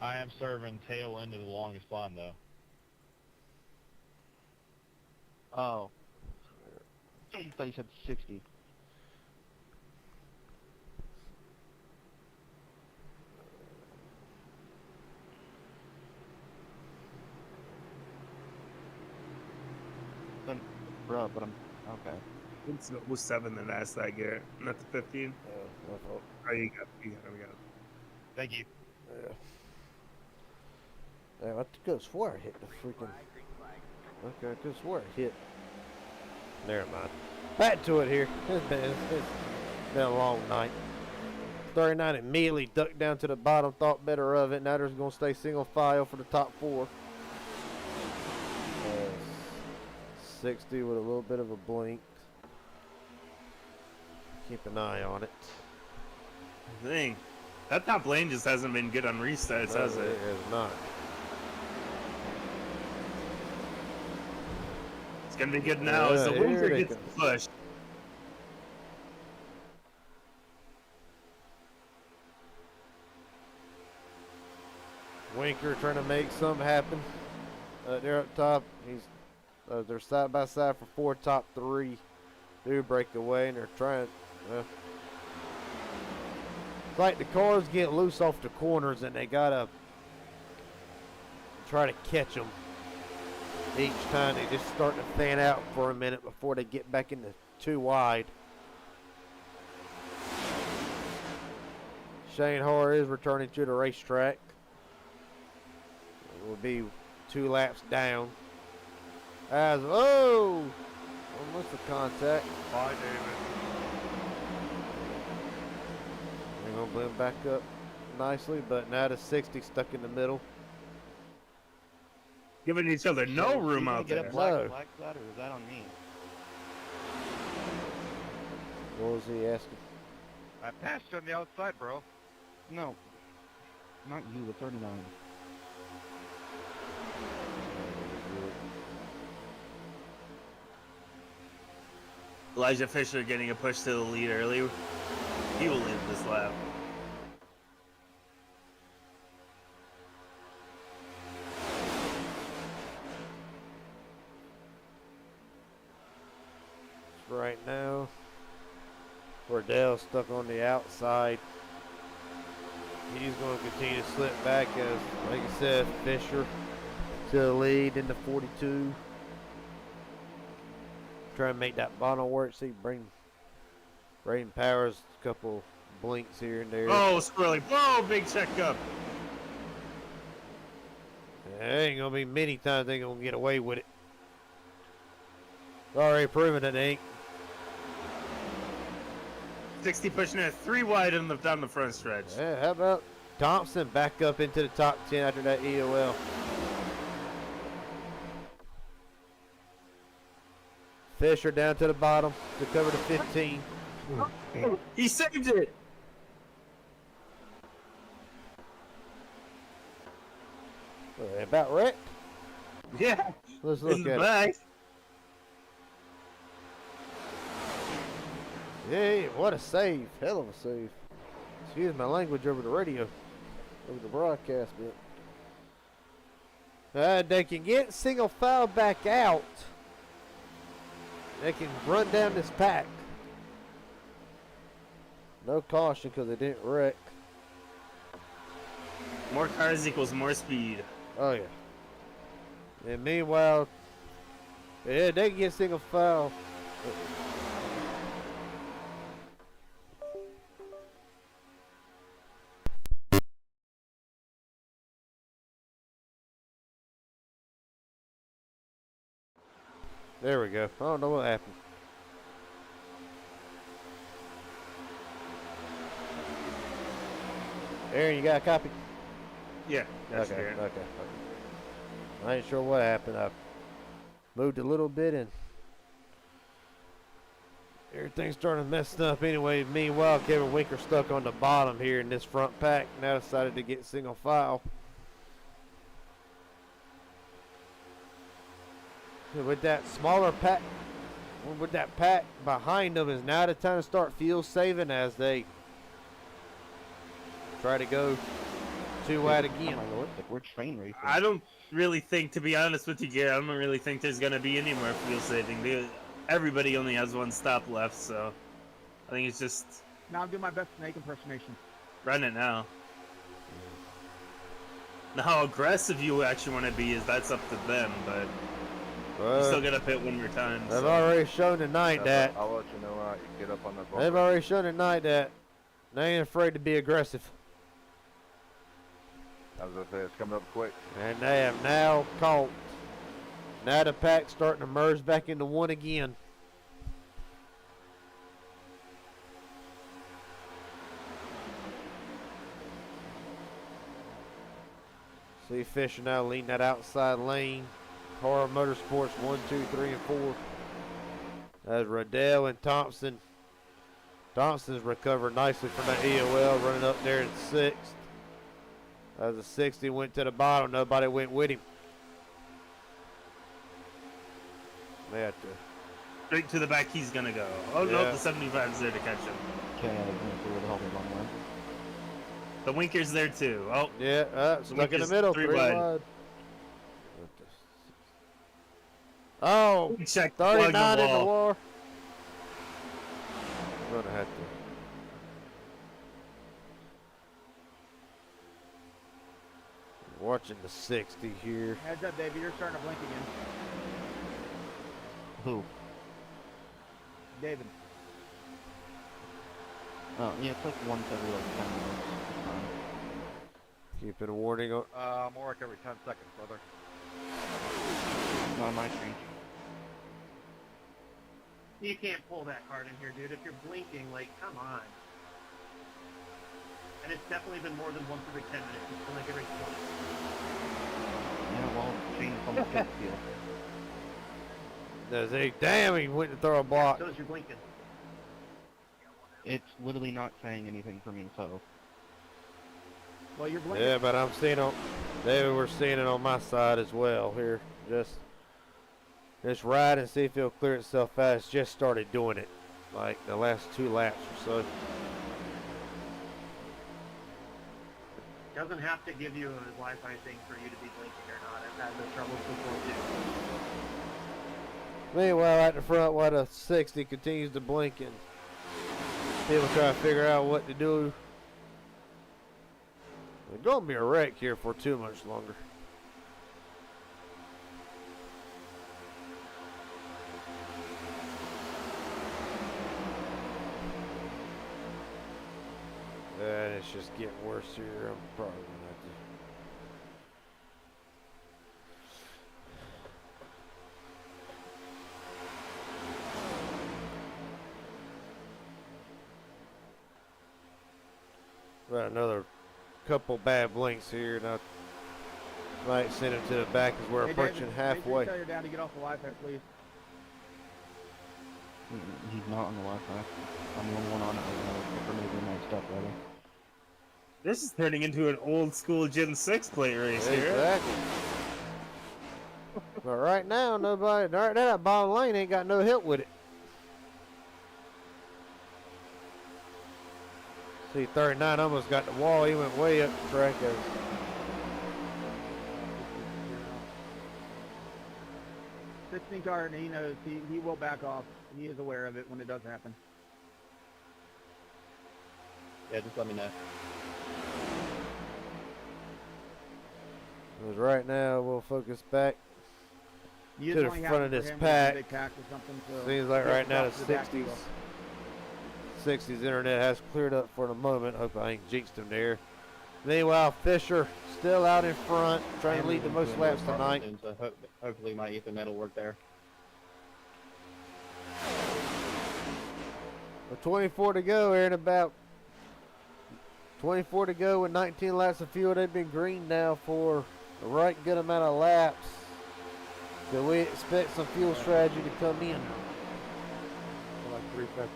[SPEAKER 12] I am serving tail end of the longest line though.
[SPEAKER 8] Oh. I thought you said 60. Bro, but I'm okay.
[SPEAKER 9] It's the 07 that asked that, Garrett, not the 15.
[SPEAKER 2] My fault.
[SPEAKER 9] Oh, you got it. We got it.
[SPEAKER 12] Thank you.
[SPEAKER 2] Yeah. Yeah, I could have swore I hit the freaking. Okay, I could have swore I hit. Never mind. Back to it here. It's been a long night. 39 immediately ducked down to the bottom, thought better of it. Now they're going to stay single file for the top 4. 60 with a little bit of a blink. Keep an eye on it.
[SPEAKER 9] Dang. That top lane just hasn't been good on restarts, has it?
[SPEAKER 2] It has not.
[SPEAKER 9] It's going to be good now as the winter gets pushed.
[SPEAKER 2] Winker trying to make something happen. They're up top. They're side by side for 4 top 3. Do break away, and they're trying. It's like the cars get loose off the corners, and they gotta try to catch them. Each time they just start to fan out for a minute before they get back into 2 wide. Shane Hoare is returning to the racetrack. It will be 2 laps down. Almost a contact.
[SPEAKER 1] Bye, David.
[SPEAKER 2] They're gonna blend back up nicely, but now the 60 stuck in the middle.
[SPEAKER 9] Giving each other no room out there.
[SPEAKER 8] Get a black flag, or is that on me?
[SPEAKER 2] What was he asking?
[SPEAKER 12] I passed you on the outside, bro.
[SPEAKER 8] No. Not you, the 39.
[SPEAKER 9] Elijah Fisher getting a push to the lead early. He will lead this lap.
[SPEAKER 2] Right now, Cordell's stuck on the outside. He's going to continue to slip back as, like I said, Fisher to the lead into 42. Trying to make that bottom work. See, bring Braden Powers a couple blinks here and there.
[SPEAKER 9] Oh, Squirrely. Whoa, big checkup.
[SPEAKER 2] There ain't going to be many times they're going to get away with it. Already proven it ain't.
[SPEAKER 9] 60 pushing it 3 wide down the front stretch.
[SPEAKER 2] Yeah, how about Thompson back up into the top 10 after that EOL? Fisher down to the bottom to cover the 15.
[SPEAKER 9] He saved it.
[SPEAKER 2] About wrecked?
[SPEAKER 9] Yeah.
[SPEAKER 2] Let's look
[SPEAKER 9] in the
[SPEAKER 2] at
[SPEAKER 9] back.
[SPEAKER 2] it. Yeah, what a save. Hell of a save. Excuse my language over the radio. Over the broadcast bit. They can get single file back out. They can run down this pack. No caution because they didn't wreck.
[SPEAKER 9] More cars equals more speed.
[SPEAKER 2] Oh, yeah. And meanwhile, yeah, they can get single file. There we go. I don't know what happened. Aaron, you got a copy?
[SPEAKER 9] Yeah, that's
[SPEAKER 2] okay,
[SPEAKER 9] fair.
[SPEAKER 2] okay. I ain't sure what happened. I moved a little bit and everything's starting to mess up anyway. Meanwhile, Kevin Winker stuck on the bottom here in this front pack. Now decided to get single file. With that smaller pack, with that pack behind them, is now the time to start fuel saving as they try to go 2 wide again.
[SPEAKER 8] Oh my lord, like we're train racing.
[SPEAKER 9] I don't really think, to be honest with you, Garrett, I don't really think there's going to be any more fuel saving. Everybody only has 1 stop left, so I think it's just...
[SPEAKER 4] Now I'm doing my best snake impersonation.
[SPEAKER 9] Run it now. Now how aggressive you actually want to be that's up to them, but you still got to pit 1 more time.
[SPEAKER 2] They've already shown tonight that.
[SPEAKER 1] I'll let you know how you get up on the bumper.
[SPEAKER 2] They've already shown tonight that they ain't afraid to be aggressive.
[SPEAKER 1] I was going to say, it's coming up quick.
[SPEAKER 2] And they have now caught. Now the pack's starting to merge back into 1 again. Steve Fisher now leading that outside lane. Horror Motorsports 1, 2, 3, and 4. As Riddell and Thompson. Thompson's recovered nicely from that EOL, running up there in 6th. As the 60 went to the bottom, nobody went with him. They had to.
[SPEAKER 9] Straight to the back he's going to go. Oh, no, the 75's there to catch him.
[SPEAKER 8] Okay, I didn't see where the hell they went.
[SPEAKER 9] The Winker's there, too. Oh.
[SPEAKER 2] Yeah, stuck in the
[SPEAKER 9] Winker's
[SPEAKER 2] middle.
[SPEAKER 9] 3
[SPEAKER 2] 3
[SPEAKER 9] wide.
[SPEAKER 2] wide. Oh,
[SPEAKER 9] Check
[SPEAKER 2] 39
[SPEAKER 9] the
[SPEAKER 2] in the
[SPEAKER 9] wall.
[SPEAKER 2] war. I'm gonna have to. Watching the 60 here.
[SPEAKER 4] Heads up, David. You're starting to blink again.
[SPEAKER 8] Who?
[SPEAKER 4] David.
[SPEAKER 8] Oh, yeah, it's like once every like 10 minutes. It's fine.
[SPEAKER 2] Keeping a warning on.
[SPEAKER 1] More like every 10 seconds, brother.
[SPEAKER 8] Not on my screen.
[SPEAKER 11] You can't pull that card in here, dude. If you're blinking, like, come on. And it's definitely been more than once every 10 minutes. It's been like every 20.
[SPEAKER 8] Yeah, well, Shane's on the fifth field.
[SPEAKER 2] Does he? Damn, he went to throw a block.
[SPEAKER 11] So is you're blinking.
[SPEAKER 8] It's literally not saying anything for me, so.
[SPEAKER 4] Well, you're blinking.
[SPEAKER 2] Yeah, but I'm seeing on. David, we're seeing it on my side as well here. Just ride and see if it'll clear itself out. It's just started doing it, like the last 2 laps or so.
[SPEAKER 11] Doesn't have to give you a Wi-Fi thing for you to be blinking or not. I've had those troubles before too.
[SPEAKER 2] Meanwhile, at the front, while the 60 continues to blink and people try to figure out what to do. There's going to be a wreck here for too much longer. And it's just getting worse here. I'm probably going to have to. Well, another couple bad blinks here, and I might send him to the back as we're
[SPEAKER 4] Hey,
[SPEAKER 2] approaching
[SPEAKER 4] David,
[SPEAKER 2] halfway.
[SPEAKER 4] Make sure you tell your dad to get off the Wi-Fi, please.
[SPEAKER 8] He's not on the Wi-Fi. I'm the only one on it right now, for moving my stuff, rather.
[SPEAKER 9] This is turning into an old school Gen 6 plate race here.
[SPEAKER 2] Exactly. But right now, nobody. Right now, that bottom lane ain't got no help with it. See, 39 almost got the wall. He went way up the track.
[SPEAKER 4] 16 car, and he knows he will back off. He is aware of it when it does happen.
[SPEAKER 8] Yeah, just let me know.
[SPEAKER 2] Because right now, we'll focus back
[SPEAKER 4] You
[SPEAKER 2] to
[SPEAKER 4] just
[SPEAKER 2] the
[SPEAKER 4] only
[SPEAKER 2] front
[SPEAKER 4] have
[SPEAKER 2] of
[SPEAKER 4] for
[SPEAKER 2] this
[SPEAKER 4] him
[SPEAKER 2] pack.
[SPEAKER 4] a big pack or something, so
[SPEAKER 2] Seems like right now the
[SPEAKER 4] just back to the
[SPEAKER 2] 60s.
[SPEAKER 4] back.
[SPEAKER 2] 60s internet has cleared up for the moment. Hope I ain't jinxed him there. Meanwhile, Fisher still out in front, trying to lead the most laps tonight.
[SPEAKER 8] So hopefully my Ethernet will work there.
[SPEAKER 2] With 24 to go, Aaron, about 24 to go with 19 laps of fuel. They've been green now for a right good amount of laps. So we expect some fuel strategy to come in.
[SPEAKER 4] Like 3 seconds.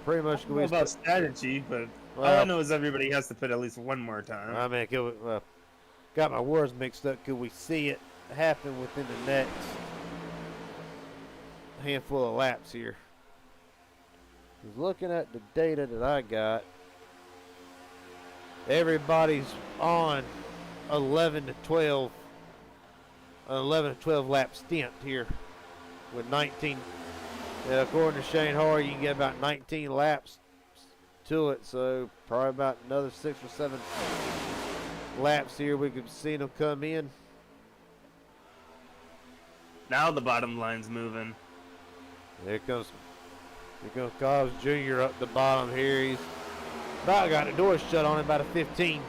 [SPEAKER 2] Pretty much.
[SPEAKER 9] I don't know about strategy, but all I know is everybody has to pit at least one more time.
[SPEAKER 2] I mean, got my words mixed up. Could we see it happen within the next handful of laps here? Because looking at the data that I got, everybody's on 11 to 12 lap stint here with 19. According to Shane Hoare, you can get about 19 laps to it, so probably about another 6 or 7 laps here. We could see them come in.
[SPEAKER 9] Now the bottom line's moving.
[SPEAKER 2] Here comes Cobbs Jr. up the bottom here. He's about got the door shut on him, about a 15.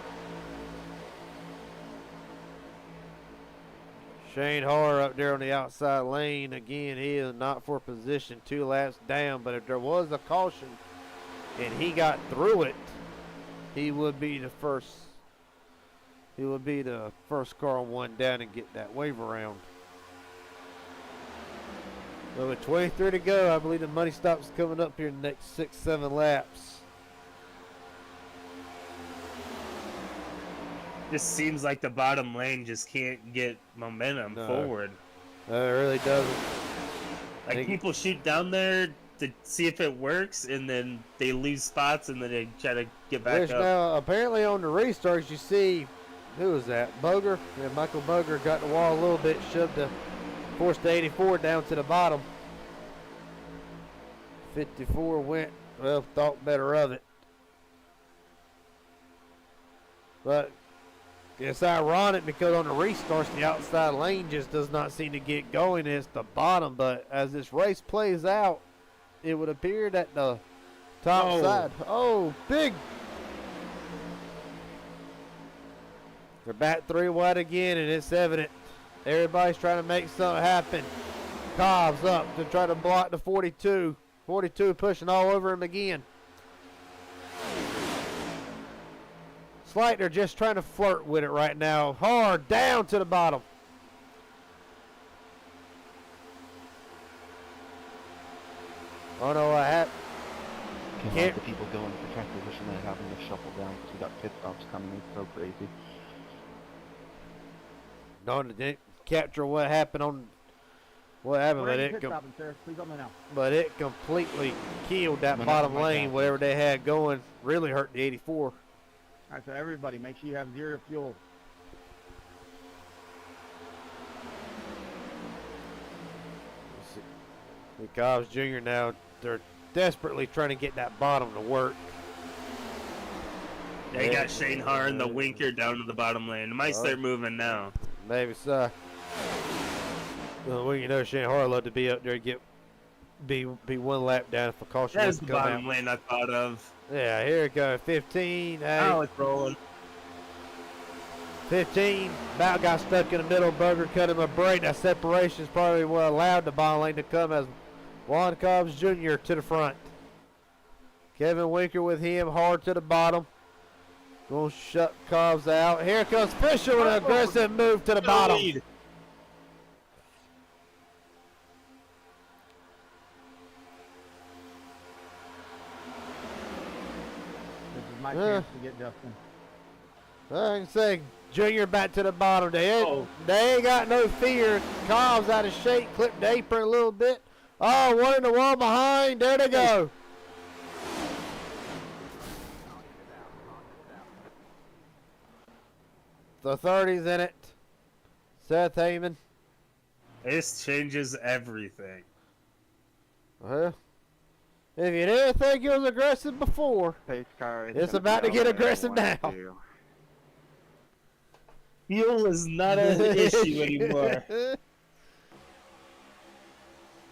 [SPEAKER 2] Shane Hoare up there on the outside lane. Again, he is not for position, 2 laps down, but if there was a caution and he got through it, he would be the first. he would be the first car on one down and get that wave around. So with 23 to go, I believe the money stop's coming up here in the next 6-7 laps.
[SPEAKER 9] Just seems like the bottom lane just can't get momentum forward.
[SPEAKER 2] No, it really doesn't.
[SPEAKER 9] Like people shoot down there to see if it works, and then they lose spots, and then they try to get back up.
[SPEAKER 2] Now, apparently on the restarts, you see, who was that? Boger? Yeah, Michael Boger got the wall a little bit, forced the 84 down to the bottom. 54 went, well, thought better of it. But it's ironic because on the restarts, the outside lane just does not seem to get going. It's the bottom, but as this race plays out, it would appear that the top side. Oh, big. They're back 3 wide again, and it's evident. Everybody's trying to make something happen. Cobb's up to try to block the 42. 42 pushing all over him again. Sleitner just trying to flirt with it right now. Hard down to the bottom. Oh no, I have.
[SPEAKER 8] Can't the people going for track position and having to shuffle down because we got pit stops coming. It's so crazy.
[SPEAKER 2] No, they didn't capture what happened on. What happened, but it completely killed that bottom lane. Whatever they had going really hurt the 84.
[SPEAKER 4] All right, so everybody, make sure you have 0 fuel.
[SPEAKER 2] The Cobbs Jr. now, they're desperately trying to get that bottom to work.
[SPEAKER 9] They got Shane Har and the winker down to the bottom lane. It might start moving now.
[SPEAKER 2] Maybe so. Well, you know, Shane Har love to be up there and be 1 lap down if a caution
[SPEAKER 9] That's the
[SPEAKER 2] come
[SPEAKER 9] bottom
[SPEAKER 2] out.
[SPEAKER 9] lane I thought of.
[SPEAKER 2] Yeah, here it goes. 15.
[SPEAKER 9] Now it's rolling.
[SPEAKER 2] 15. About got stuck in the middle. Berger cut him a break. That separation is probably what allowed the bottom lane to come as Juan Cobbs Jr. to the front. Kevin Winker with him hard to the bottom. Gonna shut Cobbs out. Here comes Fisher with an aggressive move to the bottom.
[SPEAKER 4] This is my chance to get Justin.
[SPEAKER 2] I can say Junior back to the bottom. They ain't got no fear. Cobbs out of shape, clipped the apron a little bit. Oh, one in the wall behind. There they go. The 30's in it. Seth Heyman.
[SPEAKER 9] This changes everything.
[SPEAKER 2] Well, if you didn't think it was aggressive before, it's about to get aggressive now.
[SPEAKER 9] Fuel is not an issue anymore.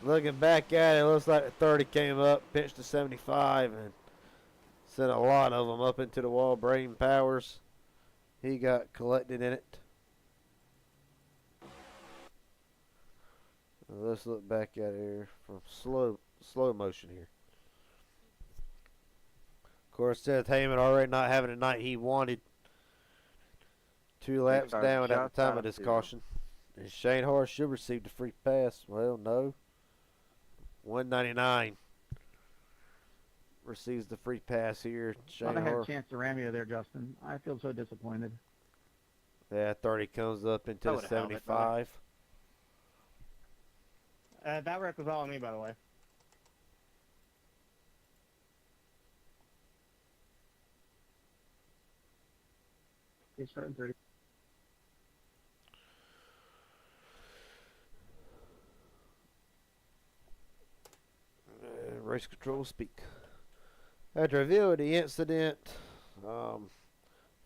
[SPEAKER 2] Looking back at it, it looks like the 30 came up, pinched to 75, and sent a lot of them up into the wall. Braden Powers, he got collected in it. Let's look back at it here from slow motion here. Of course, Seth Heyman already not having the night he wanted. 2 laps down at the time of this caution. And Shane Har should receive the free pass. Well, no. 199 receives the free pass here. Shane
[SPEAKER 4] I had
[SPEAKER 2] Har.
[SPEAKER 4] a chance to ram you there, Justin. I feel so disappointed.
[SPEAKER 2] Yeah, 30 comes up into the 75.
[SPEAKER 11] That wreck was all on me, by the way.
[SPEAKER 4] He's starting 30.
[SPEAKER 2] Race control speak. After review of the incident,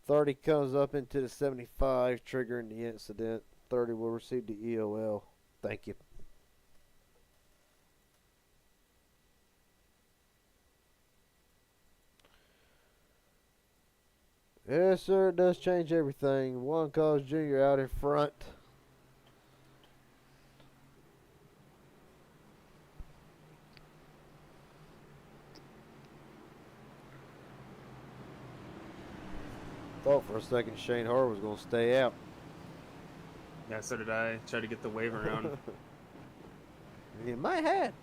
[SPEAKER 2] 30 comes up into the 75, triggering the incident. 30 will receive the EOL. Thank you. Yes, sir, it does change everything. Juan Cobbs Jr. out in front. Thought for a second Shane Hart was going to stay out.
[SPEAKER 9] Yeah, so did I. Tried to get the wave around.
[SPEAKER 2] You might have.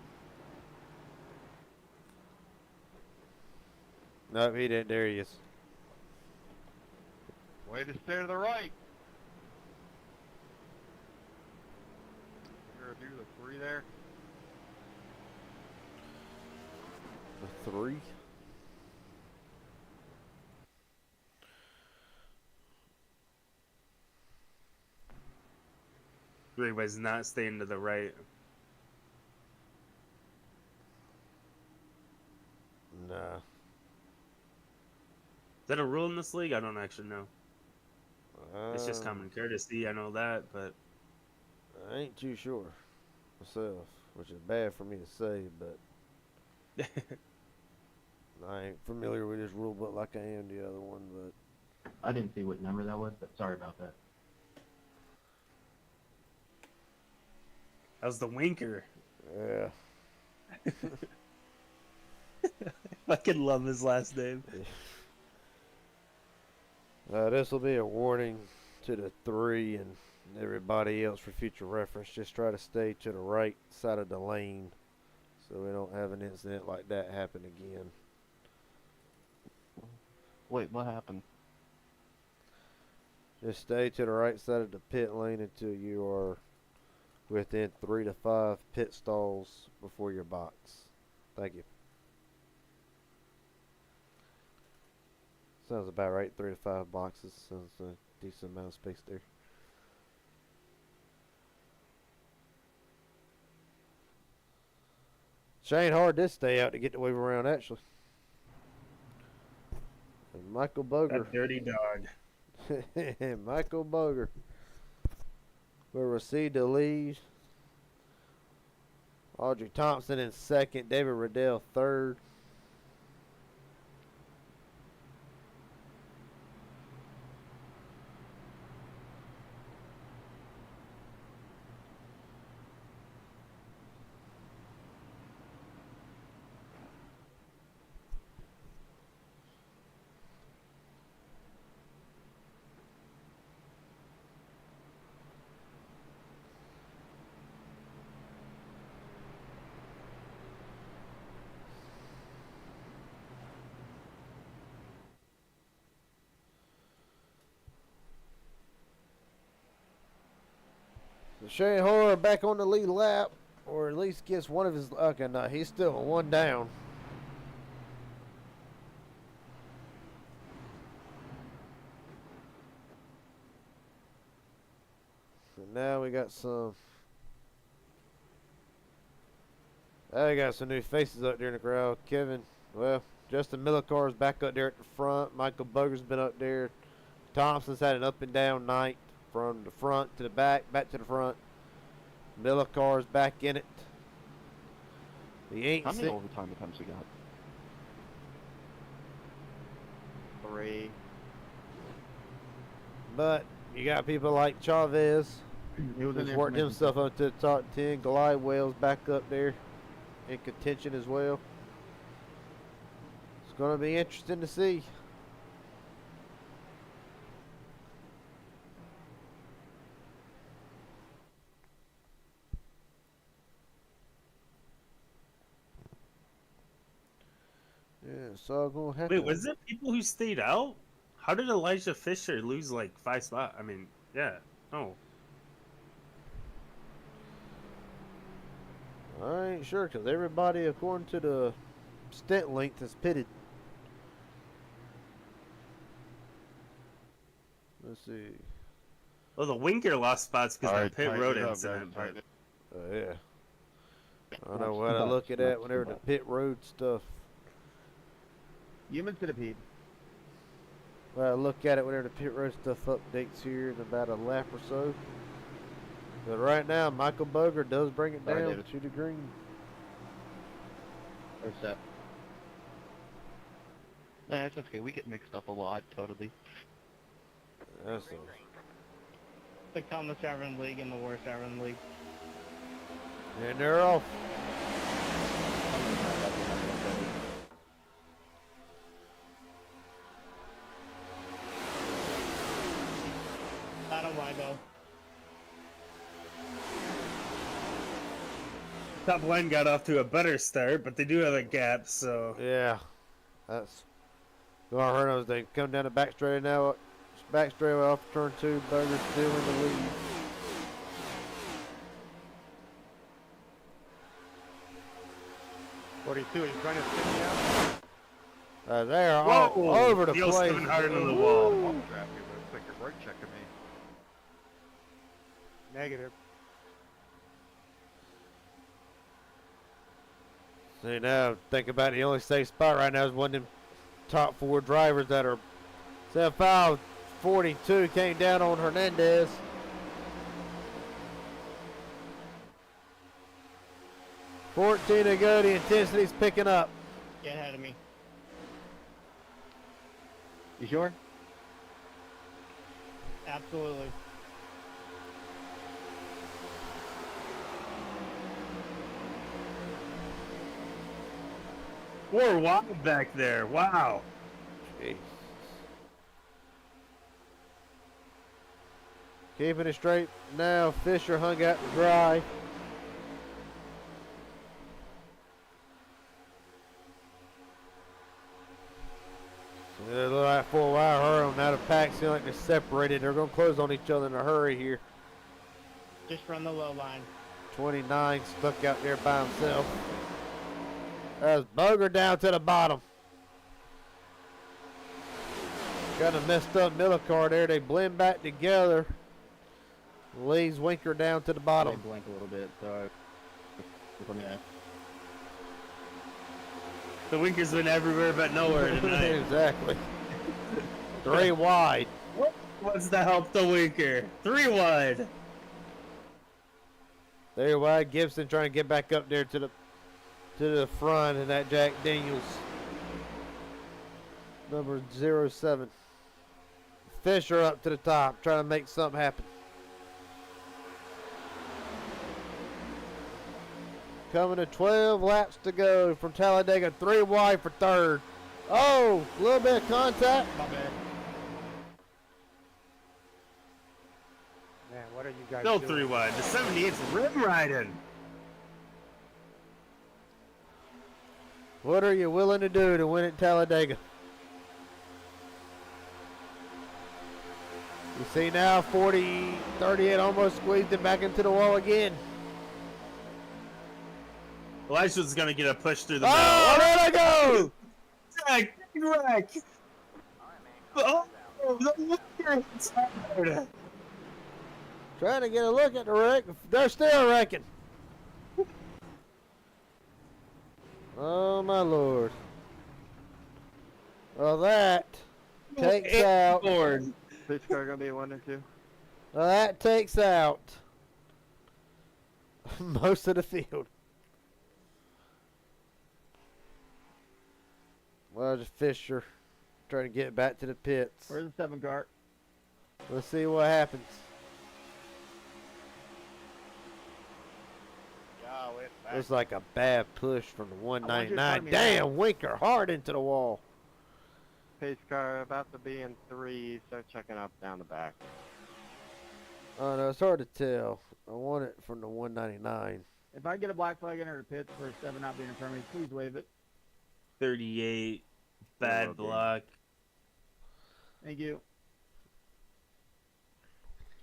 [SPEAKER 2] Nope, he didn't. There he is.
[SPEAKER 12] Way to stay to the right. You're gonna do the 3 there.
[SPEAKER 2] The 3.
[SPEAKER 9] Everybody's not staying to the right.
[SPEAKER 2] Nah.
[SPEAKER 9] Is that a rule in this league? I don't actually know. It's just common courtesy. I know that, but
[SPEAKER 2] I ain't too sure myself, which is bad for me to say, but I ain't familiar with this rule book like I am the other one. But
[SPEAKER 8] I didn't see what number that was, but sorry about that.
[SPEAKER 9] that was the winker.
[SPEAKER 2] yeah,
[SPEAKER 9] I fucking love his last name.
[SPEAKER 2] this will be a warning to the 3 and everybody else for future reference. Just try to stay to the right side of the lane so we don't have an incident like that happen again.
[SPEAKER 8] Wait, what happened?
[SPEAKER 2] Just stay to the right side of the pit lane until you are within 3 to 5 pit stalls before your box. Thank you. Sounds about right. 3 to 5 boxes. Sounds a decent amount of space there. Shane Hart did stay out to get the wave around, actually. And Michael Boger.
[SPEAKER 9] That dirty dog.
[SPEAKER 2] Michael Boger will receive the lead. Audrey Thompson in second. David Riddell third. So Shane Hart back on the lead lap, or at least gets one of his. Okay, no, he's still one down. So now we got some. I got some new faces up there in the crowd. Kevin, well, Justin Millicar's back up there at the front. Michael Boger's been up there. Thompson's had an up and down night. From the front to the back to the front. Millicar's back in it. The ain't
[SPEAKER 8] How many overtime attempts we got?
[SPEAKER 1] 3.
[SPEAKER 2] But you got people like Chavez, who's worked himself up to the top 10. Glide Whale's back up there in contention as well. It's going to be interesting to see. Yeah, it's all gonna happen.
[SPEAKER 9] Wait, was it people who stayed out? How did Elijah Fisher lose like 5 spots? I mean, yeah, no.
[SPEAKER 2] I ain't sure, because everybody, according to the stint length, is pitted. Let's see.
[SPEAKER 9] Well, the Winker lost spots because of the pit road incident.
[SPEAKER 2] Yeah. I don't know what I look at that whenever the pit road stuff.
[SPEAKER 4] Humans to the Pete.
[SPEAKER 2] Well, I look at it whenever the pit road stuff updates here in about a lap or so. But right now, Michael Boger does bring it down to the green.
[SPEAKER 8] Or set. Nah, it's okay. We get mixed up a lot, totally.
[SPEAKER 2] That's
[SPEAKER 11] Become the 7 league and the worst 7 league.
[SPEAKER 2] and they're off.
[SPEAKER 10] though.
[SPEAKER 9] Top line got off to a better start, but they do have a gap, so.
[SPEAKER 2] Yeah, that's. Garner's they come down the back straight now. Back straightaway off turn 2. Boger's still in the lead.
[SPEAKER 1] He's trying to stick me out.
[SPEAKER 2] They are all over the
[SPEAKER 9] Neil's
[SPEAKER 2] place.
[SPEAKER 9] coming hard on the wall.
[SPEAKER 1] Traffic looks like you're brake checking me. Negative.
[SPEAKER 2] See now, think about it, the only safe spot right now is one of them top 4 drivers that are 75-42 came down on Hernandez. $14 to go, the intensity's picking up.
[SPEAKER 10] Get ahead of me. You sure? Absolutely.
[SPEAKER 9] We're wide back there. Wow.
[SPEAKER 2] Jeez. Keeping it straight now, Fisher hung out to dry. So they're like 4 wide hurry now. The pack seem like they're separated. They're going to close on each other in a hurry here.
[SPEAKER 10] Just run the low line.
[SPEAKER 2] 29 stuck out there by himself. That's Boger down to the bottom. Kind of messed up Miller car there. They blend back together. Leaves Winker down to the bottom.
[SPEAKER 8] They blink a little bit, so yeah.
[SPEAKER 9] The Winker's been everywhere but nowhere tonight.
[SPEAKER 2] Exactly. 3 wide.
[SPEAKER 9] What's to help the Winker? 3 wide.
[SPEAKER 2] 3 wide. Gibson trying to get back up there to the front, and that Jack Daniels number 07. Fisher up to the top, trying to make something happen. Coming to 12 laps to go from Talladega. 3 wide for 3rd. Oh, a little bit of contact.
[SPEAKER 10] My bad.
[SPEAKER 1] Man, what are you guys
[SPEAKER 9] Still
[SPEAKER 1] doing?
[SPEAKER 9] 3 wide. The 78's rim riding.
[SPEAKER 2] What are you willing to do to win at Talladega? You see now 38 almost squeezed it back into the wall again.
[SPEAKER 9] Elijah's gonna get a push through the
[SPEAKER 2] Oh,
[SPEAKER 9] middle.
[SPEAKER 2] there they go!
[SPEAKER 9] Jack, big wreck. Oh, the Winker hits hard.
[SPEAKER 2] Trying to get a look at the wreck. They're still wrecking. Oh my lord. Well, that takes out.
[SPEAKER 8] This car gonna be 1 and 2.
[SPEAKER 2] Well, that takes out most of the field. Well, just Fisher trying to get back to the pits.
[SPEAKER 4] Where's the 7 car?
[SPEAKER 2] Let's see what happens. Looks like a bad push from the 199. Damn, Winker hard into the wall.
[SPEAKER 8] Pace car about to be in 3, so checking up down the back.
[SPEAKER 2] Oh no, it's hard to tell. I want it from the 199.
[SPEAKER 4] If I get a black flag enter the pits for a 7 not being in front of me, please wave it.
[SPEAKER 9] 38. Bad block.
[SPEAKER 4] Thank you.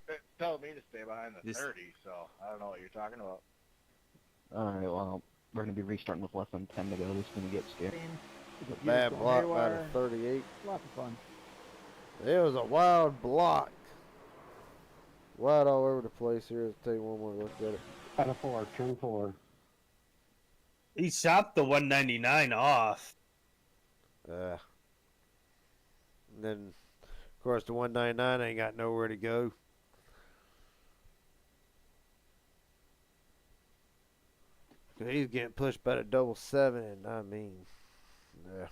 [SPEAKER 1] It's telling me to stay behind the
[SPEAKER 9] This-
[SPEAKER 1] 30, so I don't know what you're talking about.
[SPEAKER 8] Alright, well, we're gonna be restarting with less than 10 to go. This is gonna get scary.
[SPEAKER 2] Bad
[SPEAKER 4] Beautiful
[SPEAKER 2] block by the
[SPEAKER 4] haywire.
[SPEAKER 2] 38.
[SPEAKER 4] Lots of fun.
[SPEAKER 2] It was a wild block. Wide all over the place here. Let's take one more look at it.
[SPEAKER 10] Out of 4, turn 4.
[SPEAKER 9] He shot the 199 off.
[SPEAKER 2] And then, of course, the 199 ain't got nowhere to go. He's getting pushed by the 7, and I mean, yeah.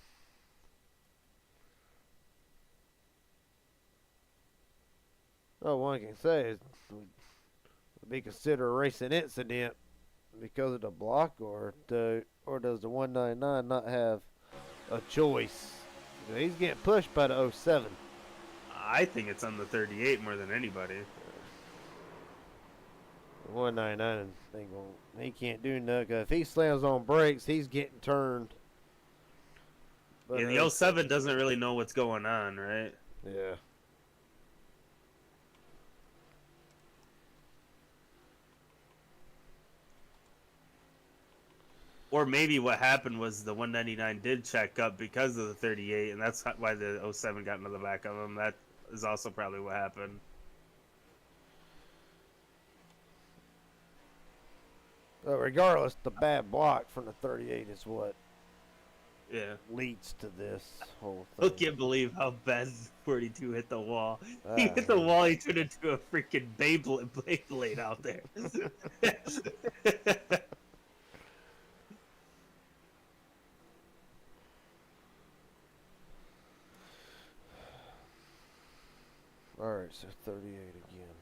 [SPEAKER 2] All one can say is would be considered a racing incident because of the block, or does the 199 not have a choice? He's getting pushed by the 07.
[SPEAKER 9] I think it's on the 38 more than anybody.
[SPEAKER 2] 199 ain't gonna, he can't do nothing. 'Cause if he slams on brakes, he's getting turned. But
[SPEAKER 9] Yeah, the 07 doesn't really know what's going on, right?
[SPEAKER 2] Yeah.
[SPEAKER 9] Or maybe what happened was the 199 did check up because of the 38, and that's why the 07 got into the back of him. That is also probably what happened.
[SPEAKER 2] But regardless, the bad block from the 38 is what leads to this whole
[SPEAKER 9] I
[SPEAKER 2] thing.
[SPEAKER 9] can't believe how bad 42 hit the wall. He hit the wall, he turned into a freaking Beyblade out there.
[SPEAKER 2] Alright, so 38 again.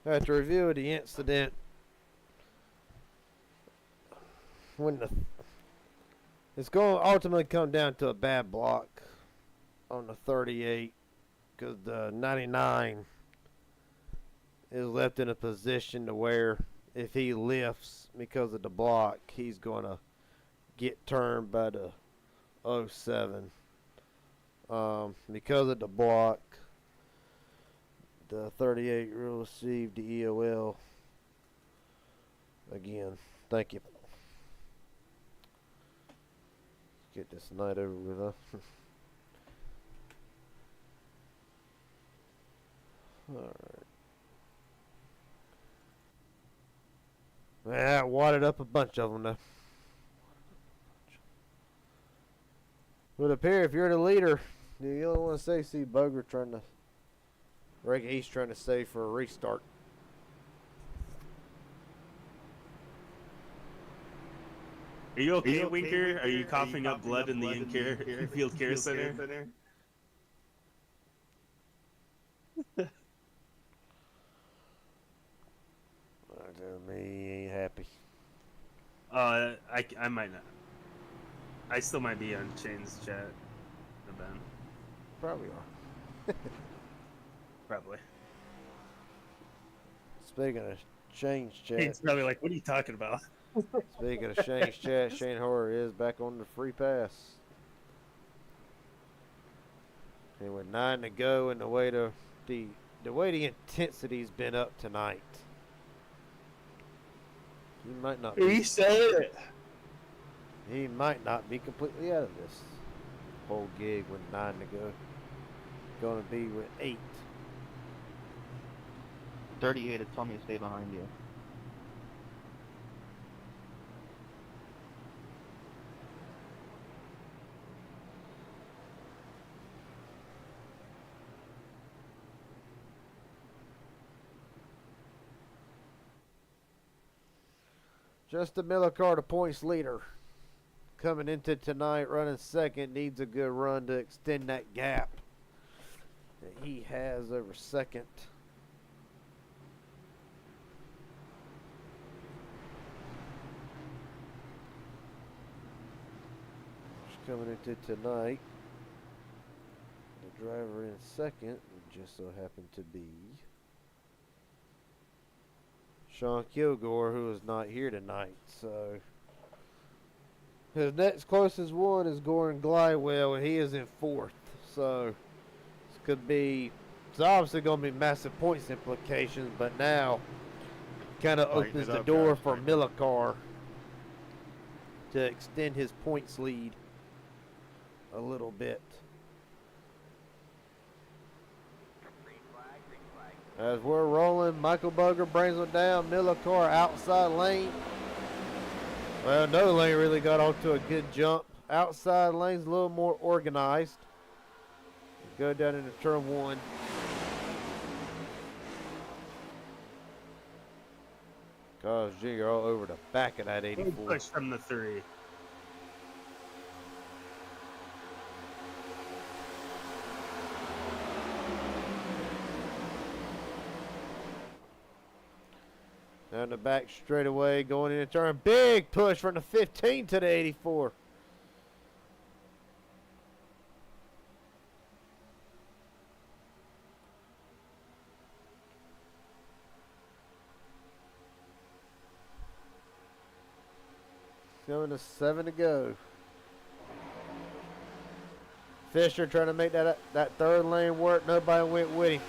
[SPEAKER 2] After review of the incident, it's going to ultimately come down to a bad block on the 38 because the 99 is left in a position to where if he lifts because of the block, he's going to get turned by the 07. Because of the block, the 38 will receive the EOL again. Thank you. Get this night over with, huh? Alright. Yeah, I wadded up a bunch of them now. Would appear if you're the leader, you don't want to say see Boger trying to he's trying to save for a restart.
[SPEAKER 9] Are you okay, Winker? Are you coughing up blood in the infield care center?
[SPEAKER 2] Me, he ain't happy.
[SPEAKER 9] I might not. I still might be on Shane's chat. Ben.
[SPEAKER 2] Probably are.
[SPEAKER 9] Probably.
[SPEAKER 2] Speaking of Shane's chat.
[SPEAKER 9] Shane's probably like, what are you talking about?
[SPEAKER 2] Speaking of Shane's chat, Shane Horror is back on the free pass. And with 9 to go, and the way the intensity's been up tonight, he might not.
[SPEAKER 9] He said it.
[SPEAKER 2] He might not be completely out of this whole gig with 9 to go. Going to be with 8.
[SPEAKER 8] 38 is telling me to stay behind you.
[SPEAKER 2] Justin Millicar, the points leader, coming into tonight, running second, needs a good run to extend that gap that he has over second. Coming into tonight, the driver in second just so happened to be Sean Kilgore, who is not here tonight. So his next closest one is Goran Glidewell, and he is in fourth. So this could be, it's obviously going to be massive points implications, but now kind of opens the door for Millicar to extend his points lead a little bit. As we're rolling, Michael Boger brings them down. Millicar outside lane. Well, no lane really got off to a good jump. Outside lane's a little more organized. Go down into turn 1. Cause Jr. all over the back of that 84.
[SPEAKER 9] Push from the 3.
[SPEAKER 2] Down the back straightaway, going into turn. Big push from the 15 to the 84. coming to 7 to go. Fisher trying to make that third lane work. Nobody went with him.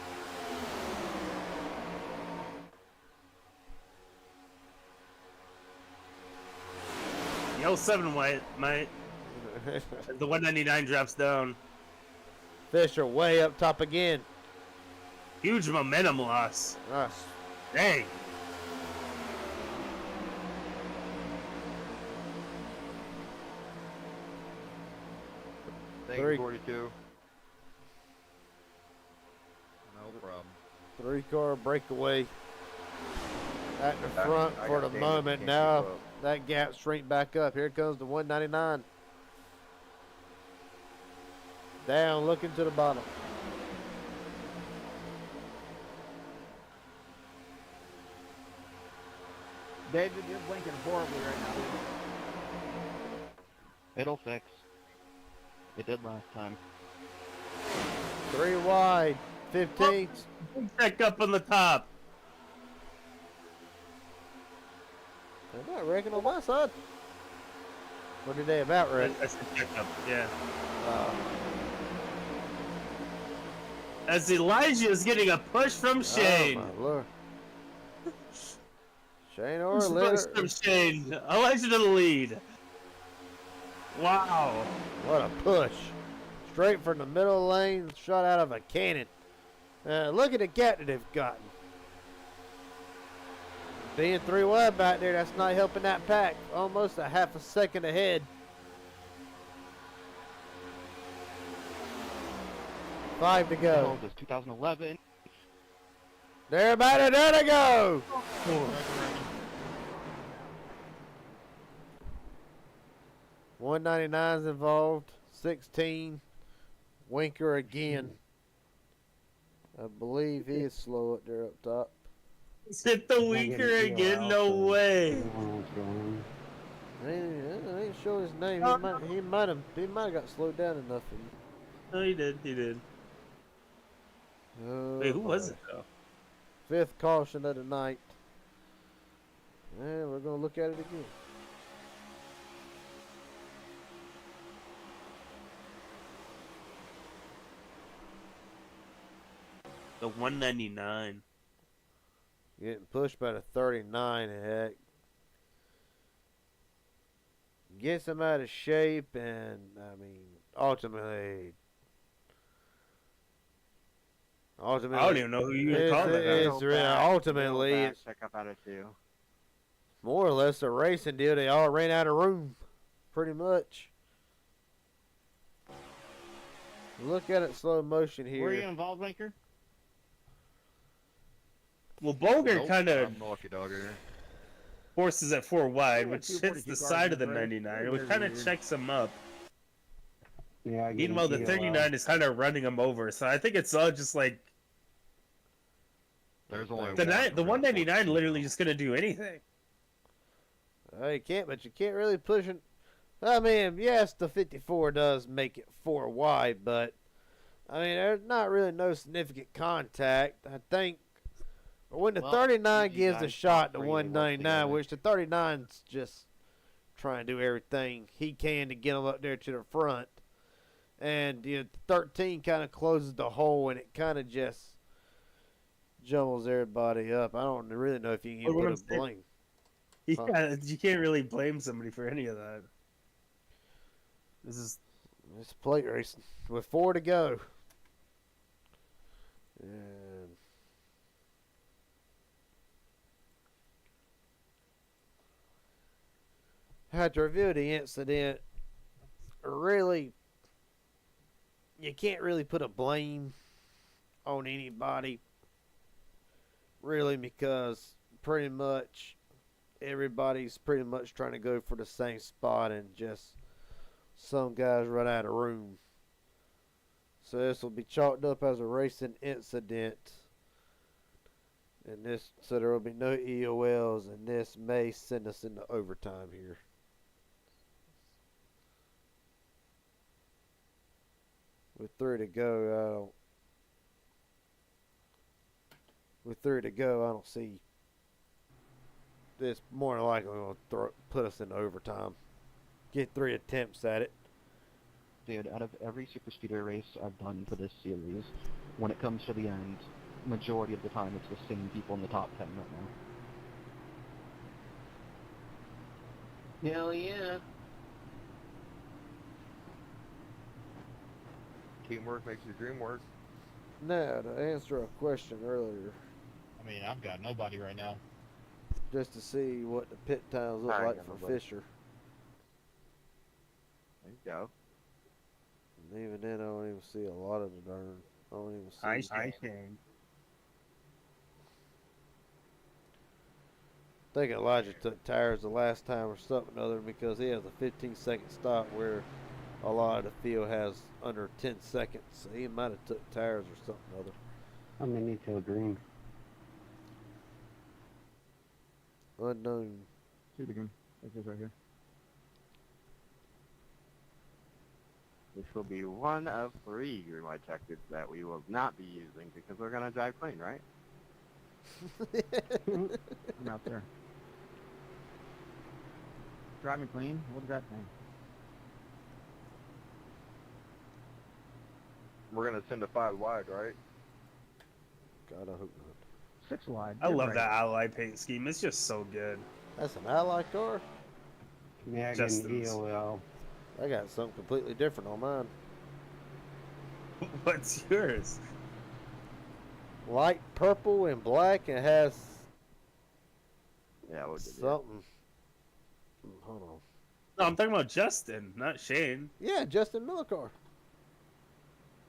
[SPEAKER 9] Yo, 7 white, mate. The 199 drops down.
[SPEAKER 2] Fisher way up top again.
[SPEAKER 9] Huge momentum loss.
[SPEAKER 2] Nice.
[SPEAKER 9] Dang.
[SPEAKER 1] Thank you, 42. No problem.
[SPEAKER 2] 3-car breakaway at the
[SPEAKER 1] I-
[SPEAKER 2] front
[SPEAKER 1] I
[SPEAKER 2] for
[SPEAKER 1] got
[SPEAKER 2] the
[SPEAKER 1] damaged,
[SPEAKER 2] moment.
[SPEAKER 1] can't
[SPEAKER 2] Now
[SPEAKER 1] keep up.
[SPEAKER 2] that gap shrink back up. Here comes the 199. Down, looking to the bottom.
[SPEAKER 4] David, you're blinking horribly right now.
[SPEAKER 8] It'll fix. It did last time.
[SPEAKER 2] 3 wide. 15.
[SPEAKER 9] Check up on the top.
[SPEAKER 2] They're not wrecking on my side. What did they about wreck?
[SPEAKER 9] I said check up, yeah.
[SPEAKER 2] Uh,
[SPEAKER 9] As Elijah is getting a push from Shane.
[SPEAKER 2] Oh my lord. Shane or
[SPEAKER 9] Push
[SPEAKER 2] Leonard.
[SPEAKER 9] from Shane. Elijah to the lead. Wow.
[SPEAKER 2] What a push. Straight from the middle lane, shot out of a cannon. Look at the gap that they've gotten. Being 3 wide back there, that's not helping that pack. Almost a half a second ahead. 5 to go.
[SPEAKER 8] This 2011.
[SPEAKER 2] They're about to go. 199's involved. 16. Winker again. I believe he is slow up there up top.
[SPEAKER 9] Hit the weaker again? No way.
[SPEAKER 2] I ain't sure his name. He might have got slowed down enough.
[SPEAKER 9] No, he did. He did. Wait, who was it though?
[SPEAKER 2] 5th caution of the night. And we're gonna look at it again.
[SPEAKER 9] The 199.
[SPEAKER 2] Getting pushed by the 39, heck. Gets him out of shape, and I mean, ultimately,
[SPEAKER 9] I don't even know who you would call that.
[SPEAKER 2] Ultimately, it's
[SPEAKER 1] Check up out of 2.
[SPEAKER 2] more or less a racing deal. They all ran out of room, pretty much. Look at it slow motion here.
[SPEAKER 4] Were you involved, Linker?
[SPEAKER 9] Well, Bogart kind of
[SPEAKER 1] I'm lucky dogger.
[SPEAKER 9] forces at 4 wide,
[SPEAKER 4] Yeah,
[SPEAKER 9] which
[SPEAKER 4] 242
[SPEAKER 9] hits the
[SPEAKER 4] cars
[SPEAKER 9] side
[SPEAKER 4] in
[SPEAKER 9] of the
[SPEAKER 4] the race.
[SPEAKER 9] 99, which
[SPEAKER 4] Very
[SPEAKER 9] kind of
[SPEAKER 4] weird.
[SPEAKER 9] checks him up.
[SPEAKER 10] Yeah, I
[SPEAKER 9] Meanwhile, the
[SPEAKER 10] guarantee you,
[SPEAKER 9] 39 is kind of running him over, so I think it's all just like
[SPEAKER 1] There's only
[SPEAKER 9] the 199 literally just gonna do anything.
[SPEAKER 2] You can't, but you can't really push it. I mean, yes, the 54 does make it 4 wide, but I mean, there's not really no significant contact. I think when the 39 gives a shot to 199, which the 39's just trying to do everything he can to get him up there to the front, and you know, 13 kind of closes the hole, and it kind of just jumbles everybody up. I don't really know if you can
[SPEAKER 9] But what
[SPEAKER 2] put
[SPEAKER 9] I'm
[SPEAKER 2] a
[SPEAKER 9] saying-
[SPEAKER 2] blame.
[SPEAKER 9] Yeah, you can't really blame somebody for any of that. This is
[SPEAKER 2] It's plate racing with 4 to go. And had to review the incident. Really, you can't really put a blame on anybody. Really, because pretty much everybody's pretty much trying to go for the same spot, and just some guys run out of room. So this will be chalked up as a racing incident, and so there will be no EOLs, and this may send us into overtime here. With 3 to go, I don't see this more than likely going to put us into overtime. get 3 attempts at it.
[SPEAKER 8] Dude, out of every super speedway race I've done for this series, when it comes to the end, majority of the time it's the same people in the top 10 right now.
[SPEAKER 7] Hell yeah.
[SPEAKER 1] Teamwork makes the dream work.
[SPEAKER 2] Now, to answer a question earlier,
[SPEAKER 12] I mean, I've got nobody right now.
[SPEAKER 2] just to see what the pit times look
[SPEAKER 1] I ain't
[SPEAKER 2] like
[SPEAKER 1] got
[SPEAKER 2] for
[SPEAKER 1] nobody.
[SPEAKER 2] Fisher.
[SPEAKER 1] There you go.
[SPEAKER 2] And even then, I don't even see a lot of the darn. I don't even see.
[SPEAKER 11] I Shane.
[SPEAKER 2] I think Elijah took tires the last time or something other because he has a 15-second stop where a lot of the field has under 10 seconds. So he might have took tires or something other.
[SPEAKER 10] I'm gonna need to agree.
[SPEAKER 2] Unknown.
[SPEAKER 4] See it again. Like this right here.
[SPEAKER 1] This will be one of 3 green light tactics that we will not be using because we're gonna drive clean, right?
[SPEAKER 4] I'm out there. Driving clean? What does that mean?
[SPEAKER 1] We're gonna send a 5 wide, right?
[SPEAKER 2] God, I hope not.
[SPEAKER 4] 6 wide.
[SPEAKER 9] I
[SPEAKER 4] You're
[SPEAKER 9] love
[SPEAKER 4] right.
[SPEAKER 9] that ally paint scheme. It's just so good.
[SPEAKER 2] That's an ally car?
[SPEAKER 10] Megan
[SPEAKER 9] Justin's.
[SPEAKER 10] EOL.
[SPEAKER 2] I got something completely different on mine.
[SPEAKER 9] What's yours?
[SPEAKER 2] Light purple and black and has
[SPEAKER 1] Yeah, we'll do that.
[SPEAKER 2] something. Hold on.
[SPEAKER 9] No, I'm talking about Justin, not Shane.
[SPEAKER 2] Yeah, Justin Miller car.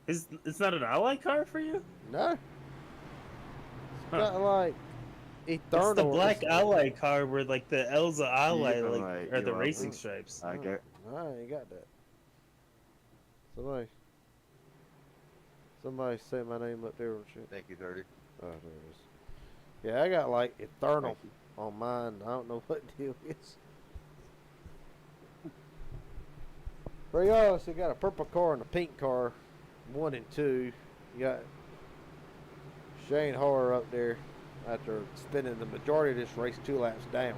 [SPEAKER 9] It's not an ally car for you?
[SPEAKER 2] No. It's
[SPEAKER 9] Huh.
[SPEAKER 2] got like Eternal.
[SPEAKER 9] It's the
[SPEAKER 2] or
[SPEAKER 9] black
[SPEAKER 2] something.
[SPEAKER 9] ally car where like the L's are ally,
[SPEAKER 1] Yeah,
[SPEAKER 9] like
[SPEAKER 1] like,
[SPEAKER 9] are the
[SPEAKER 1] you are.
[SPEAKER 9] racing stripes.
[SPEAKER 1] I get.
[SPEAKER 2] No, I ain't got that. Somebody say my name up there and shit.
[SPEAKER 1] Thank you, 30.
[SPEAKER 2] Oh, there it is. Yeah, I got like Eternal on mine. I don't know what deal it is. Regardless, you got a purple car and a pink car, 1 and 2. You got Shane Horror up there after spending the majority of this race 2 laps down.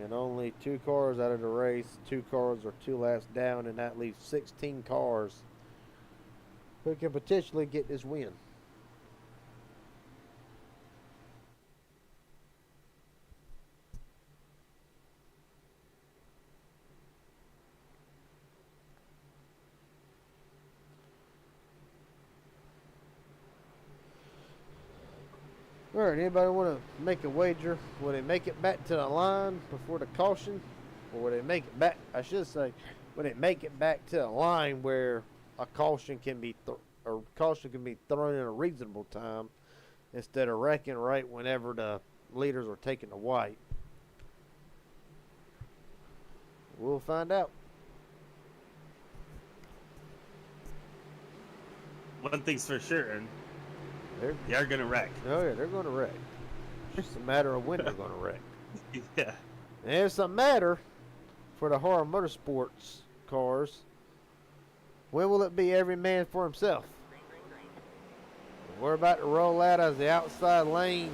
[SPEAKER 2] And only 2 cars out of the race, 2 cars are 2 laps down, and that leaves 16 cars who can potentially get this win. All right, anybody want to make a wager? Will they make it back to the line before the caution? Or will they make it back, I should say, will they make it back to the line where a caution can be thrown in a reasonable time instead of wrecking right whenever the leaders are taking the white? We'll find out.
[SPEAKER 9] One thing's for sure, and
[SPEAKER 2] They're,
[SPEAKER 9] you're gonna wreck.
[SPEAKER 2] oh yeah, they're going to wreck. It's just a matter of when they're going to wreck.
[SPEAKER 9] Yeah.
[SPEAKER 2] And it's a matter for the Horror Motorsports cars. When will it be every man for himself? We're about to roll out as the outside lane.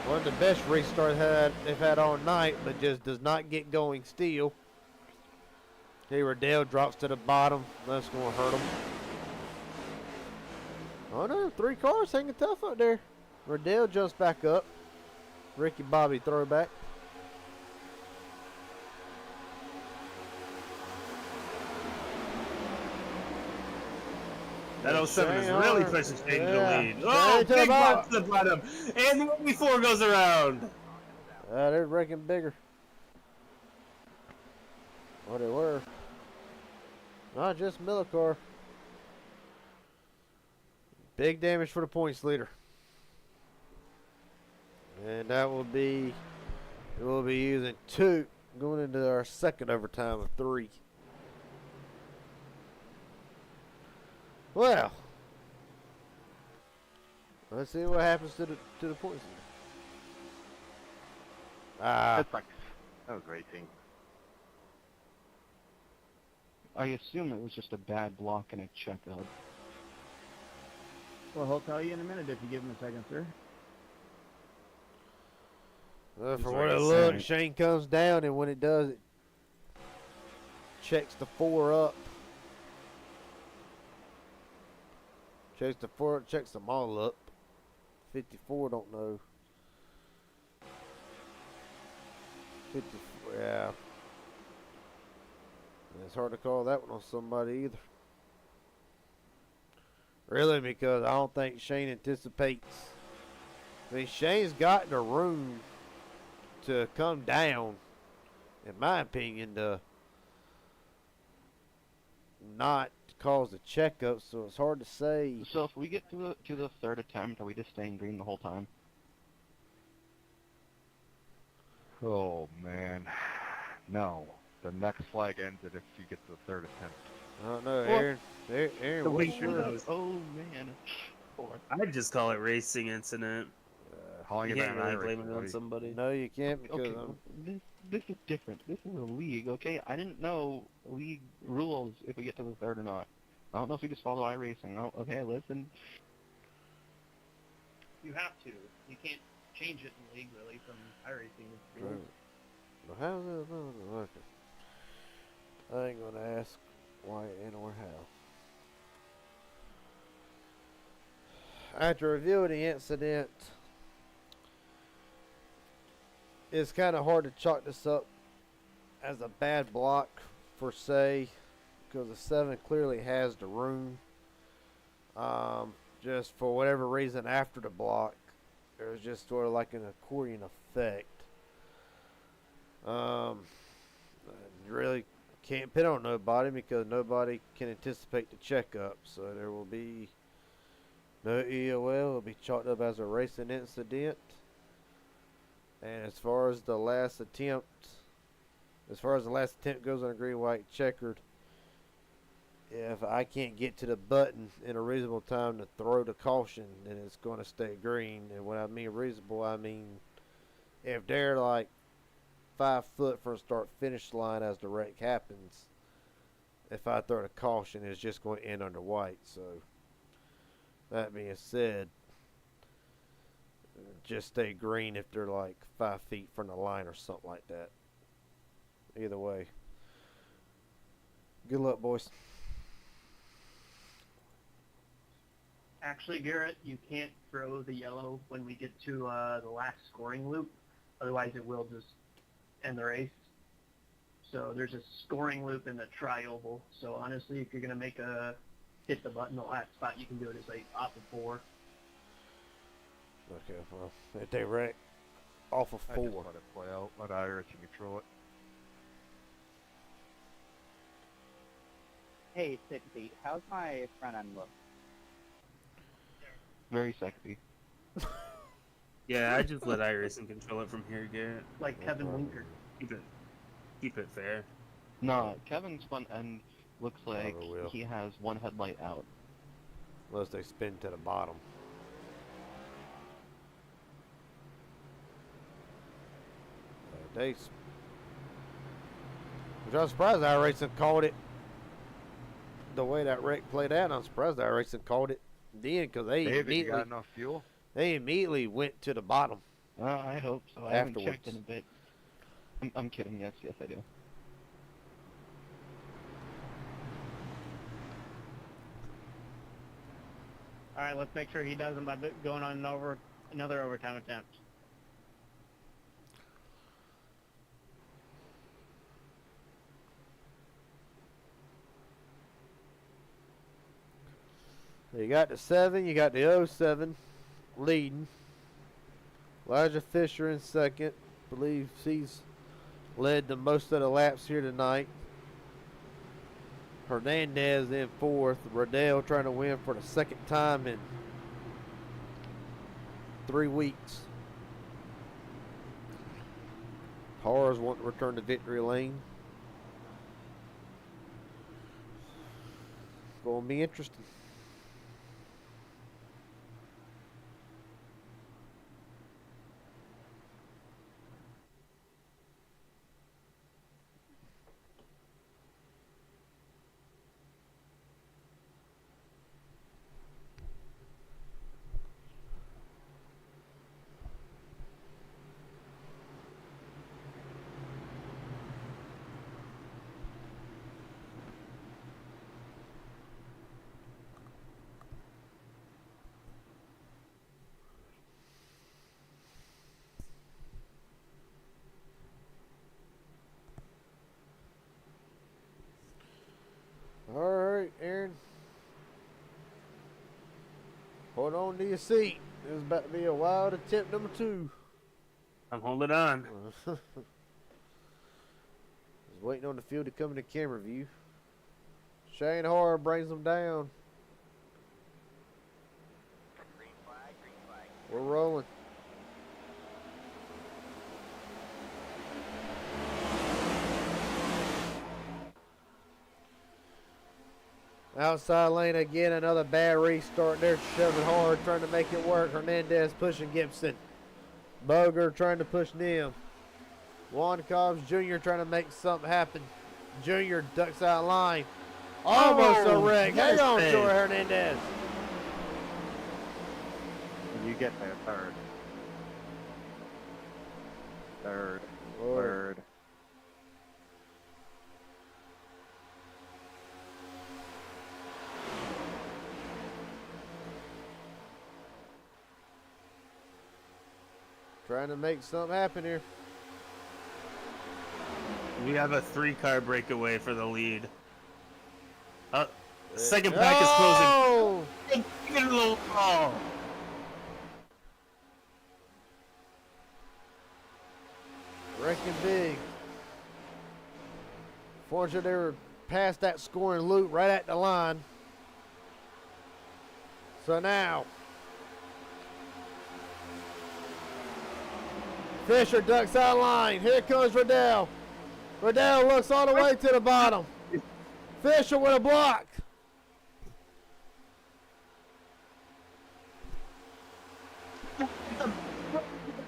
[SPEAKER 2] One of the best restarts they've had all night, but just does not get going still. Hey, Riddell drops to the bottom. That's going to hurt him. Oh no, 3 cars hanging tough up there. Riddell jumps back up. Ricky Bobby throwback.
[SPEAKER 9] That 07 is
[SPEAKER 2] Shane
[SPEAKER 9] really
[SPEAKER 2] Horner.
[SPEAKER 9] pushing Shane to the
[SPEAKER 2] Yeah.
[SPEAKER 9] lead.
[SPEAKER 2] Shane
[SPEAKER 9] Oh,
[SPEAKER 2] to the
[SPEAKER 9] big
[SPEAKER 2] bottom.
[SPEAKER 9] box to the bottom. And 1v4 goes around.
[SPEAKER 2] They're wrecking bigger. Oh, they were. Not just Miller car. Big damage for the points leader. And that will be, we'll be using 2 going into our second overtime of 3. Well, let's see what happens to the points leader.
[SPEAKER 1] That's like, that was racing.
[SPEAKER 8] I assume it was just a bad block and a checkup.
[SPEAKER 4] Well, he'll tell you in a minute if you give him a second, sir.
[SPEAKER 2] For
[SPEAKER 9] He's
[SPEAKER 2] what
[SPEAKER 9] already
[SPEAKER 2] it looks,
[SPEAKER 9] saying.
[SPEAKER 2] Shane comes down, and when it does, it checks the 4 up. Checks the 4, checks them all up. 54, don't know. 54, yeah. And it's hard to call that one on somebody either. Really, because I don't think Shane anticipates. I mean, Shane's got the room to come down, in my opinion, to not cause a checkup, so it's hard to say.
[SPEAKER 8] So if we get to the third attempt, are we just staying green the whole time?
[SPEAKER 1] Oh, man. No. The next flag ends it if you get to the third attempt.
[SPEAKER 2] I don't know,
[SPEAKER 8] Well,
[SPEAKER 2] Aaron. Aaron,
[SPEAKER 9] the
[SPEAKER 2] what's
[SPEAKER 9] way
[SPEAKER 2] your...
[SPEAKER 9] knows.
[SPEAKER 8] Oh man.
[SPEAKER 9] I'd just call it racing incident.
[SPEAKER 1] Calling
[SPEAKER 9] You
[SPEAKER 1] it
[SPEAKER 9] can't
[SPEAKER 1] an
[SPEAKER 9] really
[SPEAKER 1] iRacing,
[SPEAKER 9] blame it on
[SPEAKER 1] buddy.
[SPEAKER 9] somebody.
[SPEAKER 2] No, you can't because
[SPEAKER 8] Okay, this is different. This is a league, okay? I didn't know league rules if we get to the third or not. I don't know if we just follow iRacing. Oh, okay, listen.
[SPEAKER 11] You have to. You can't change it in league really from iRacing.
[SPEAKER 2] Right. Well, how's that? Okay. I ain't gonna ask why and or how. After reviewing the incident, it's kind of hard to chalk this up as a bad block for say, because the 7 clearly has the room. Just for whatever reason after the block, there was just sort of like an accordion effect. Really can't pin on nobody because nobody can anticipate the checkup, so there will be no EOL. It will be chalked up as a racing incident. And as far as the last attempt goes on a green, white, checkered, if I can't get to the button in a reasonable time to throw the caution, then it's going to stay green. And when I mean reasonable, I mean if they're like 5 foot from start finish line as the wreck happens, if I throw the caution, it's just going to end under white. So that being said, just stay green if they're like 5 feet from the line or something like that. Either way, good luck, boys.
[SPEAKER 11] Actually, Garrett, you can't throw the yellow when we get to the last scoring loop. Otherwise, it will just end the race. So there's a scoring loop in the tri-oval. So honestly, if you're going to hit the button the last spot, you can do it as like off of 4.
[SPEAKER 2] Okay, well, if they wreck off of
[SPEAKER 1] I
[SPEAKER 2] 4.
[SPEAKER 1] just let it play out. Let iRacing control it.
[SPEAKER 13] Hey, 6 feet. How's my front end look?
[SPEAKER 8] Very sexy.
[SPEAKER 9] Yeah, I just let iRacing control it from here, Garrett.
[SPEAKER 11] Like Kevin Winker.
[SPEAKER 9] Keep it fair.
[SPEAKER 8] No, Kevin's front end looks like
[SPEAKER 2] Never will.
[SPEAKER 8] he has one headlight out.
[SPEAKER 2] Unless they spin to the bottom. Which I'm surprised iRacing called it the way that wreck played out. I'm surprised iRacing called it then because they
[SPEAKER 1] David, you got
[SPEAKER 2] immediately
[SPEAKER 1] enough fuel?
[SPEAKER 2] they immediately went to the bottom.
[SPEAKER 8] I hope so. I haven't
[SPEAKER 2] Afterwards.
[SPEAKER 8] checked in a bit. I'm kidding. Yes, I do.
[SPEAKER 4] All right, let's make sure he doesn't by going on another overtime attempt.
[SPEAKER 2] So you got the 7, you got the 07 leading. Elijah Fisher in second. Believes he's led the most of the laps here tonight. Hernandez in fourth. Riddell trying to win for the second time in 3 weeks. Pars wanting to return to victory lane. Going to be interesting. right, Aaron. Hold on to your seat. This is about to be a wild attempt number 2.
[SPEAKER 9] I'm holding on.
[SPEAKER 2] Just waiting on the field to come into camera view. Shane Horror brings them down. We're rolling. Outside lane again, another bad restart there, shoving hard, trying to make it work. Hernandez pushing Gibson. Boger trying to push Nim. Juan Cobbs Jr. trying to make something happen. Jr. ducks out line. Almost a wreck. Hang on, Troy Hernandez.
[SPEAKER 1] You get there third. Third.
[SPEAKER 2] Lord.
[SPEAKER 1] Third.
[SPEAKER 2] Trying to make something happen here.
[SPEAKER 9] We have a 3-car breakaway for the lead. Second pack is closing. Get a little ball.
[SPEAKER 2] Wrecking big. Fortunately, they were past that scoring loop right at the line. So now, Fisher ducks out of line. Here comes Riddell. Riddell looks all the way to the bottom. Fisher with a block.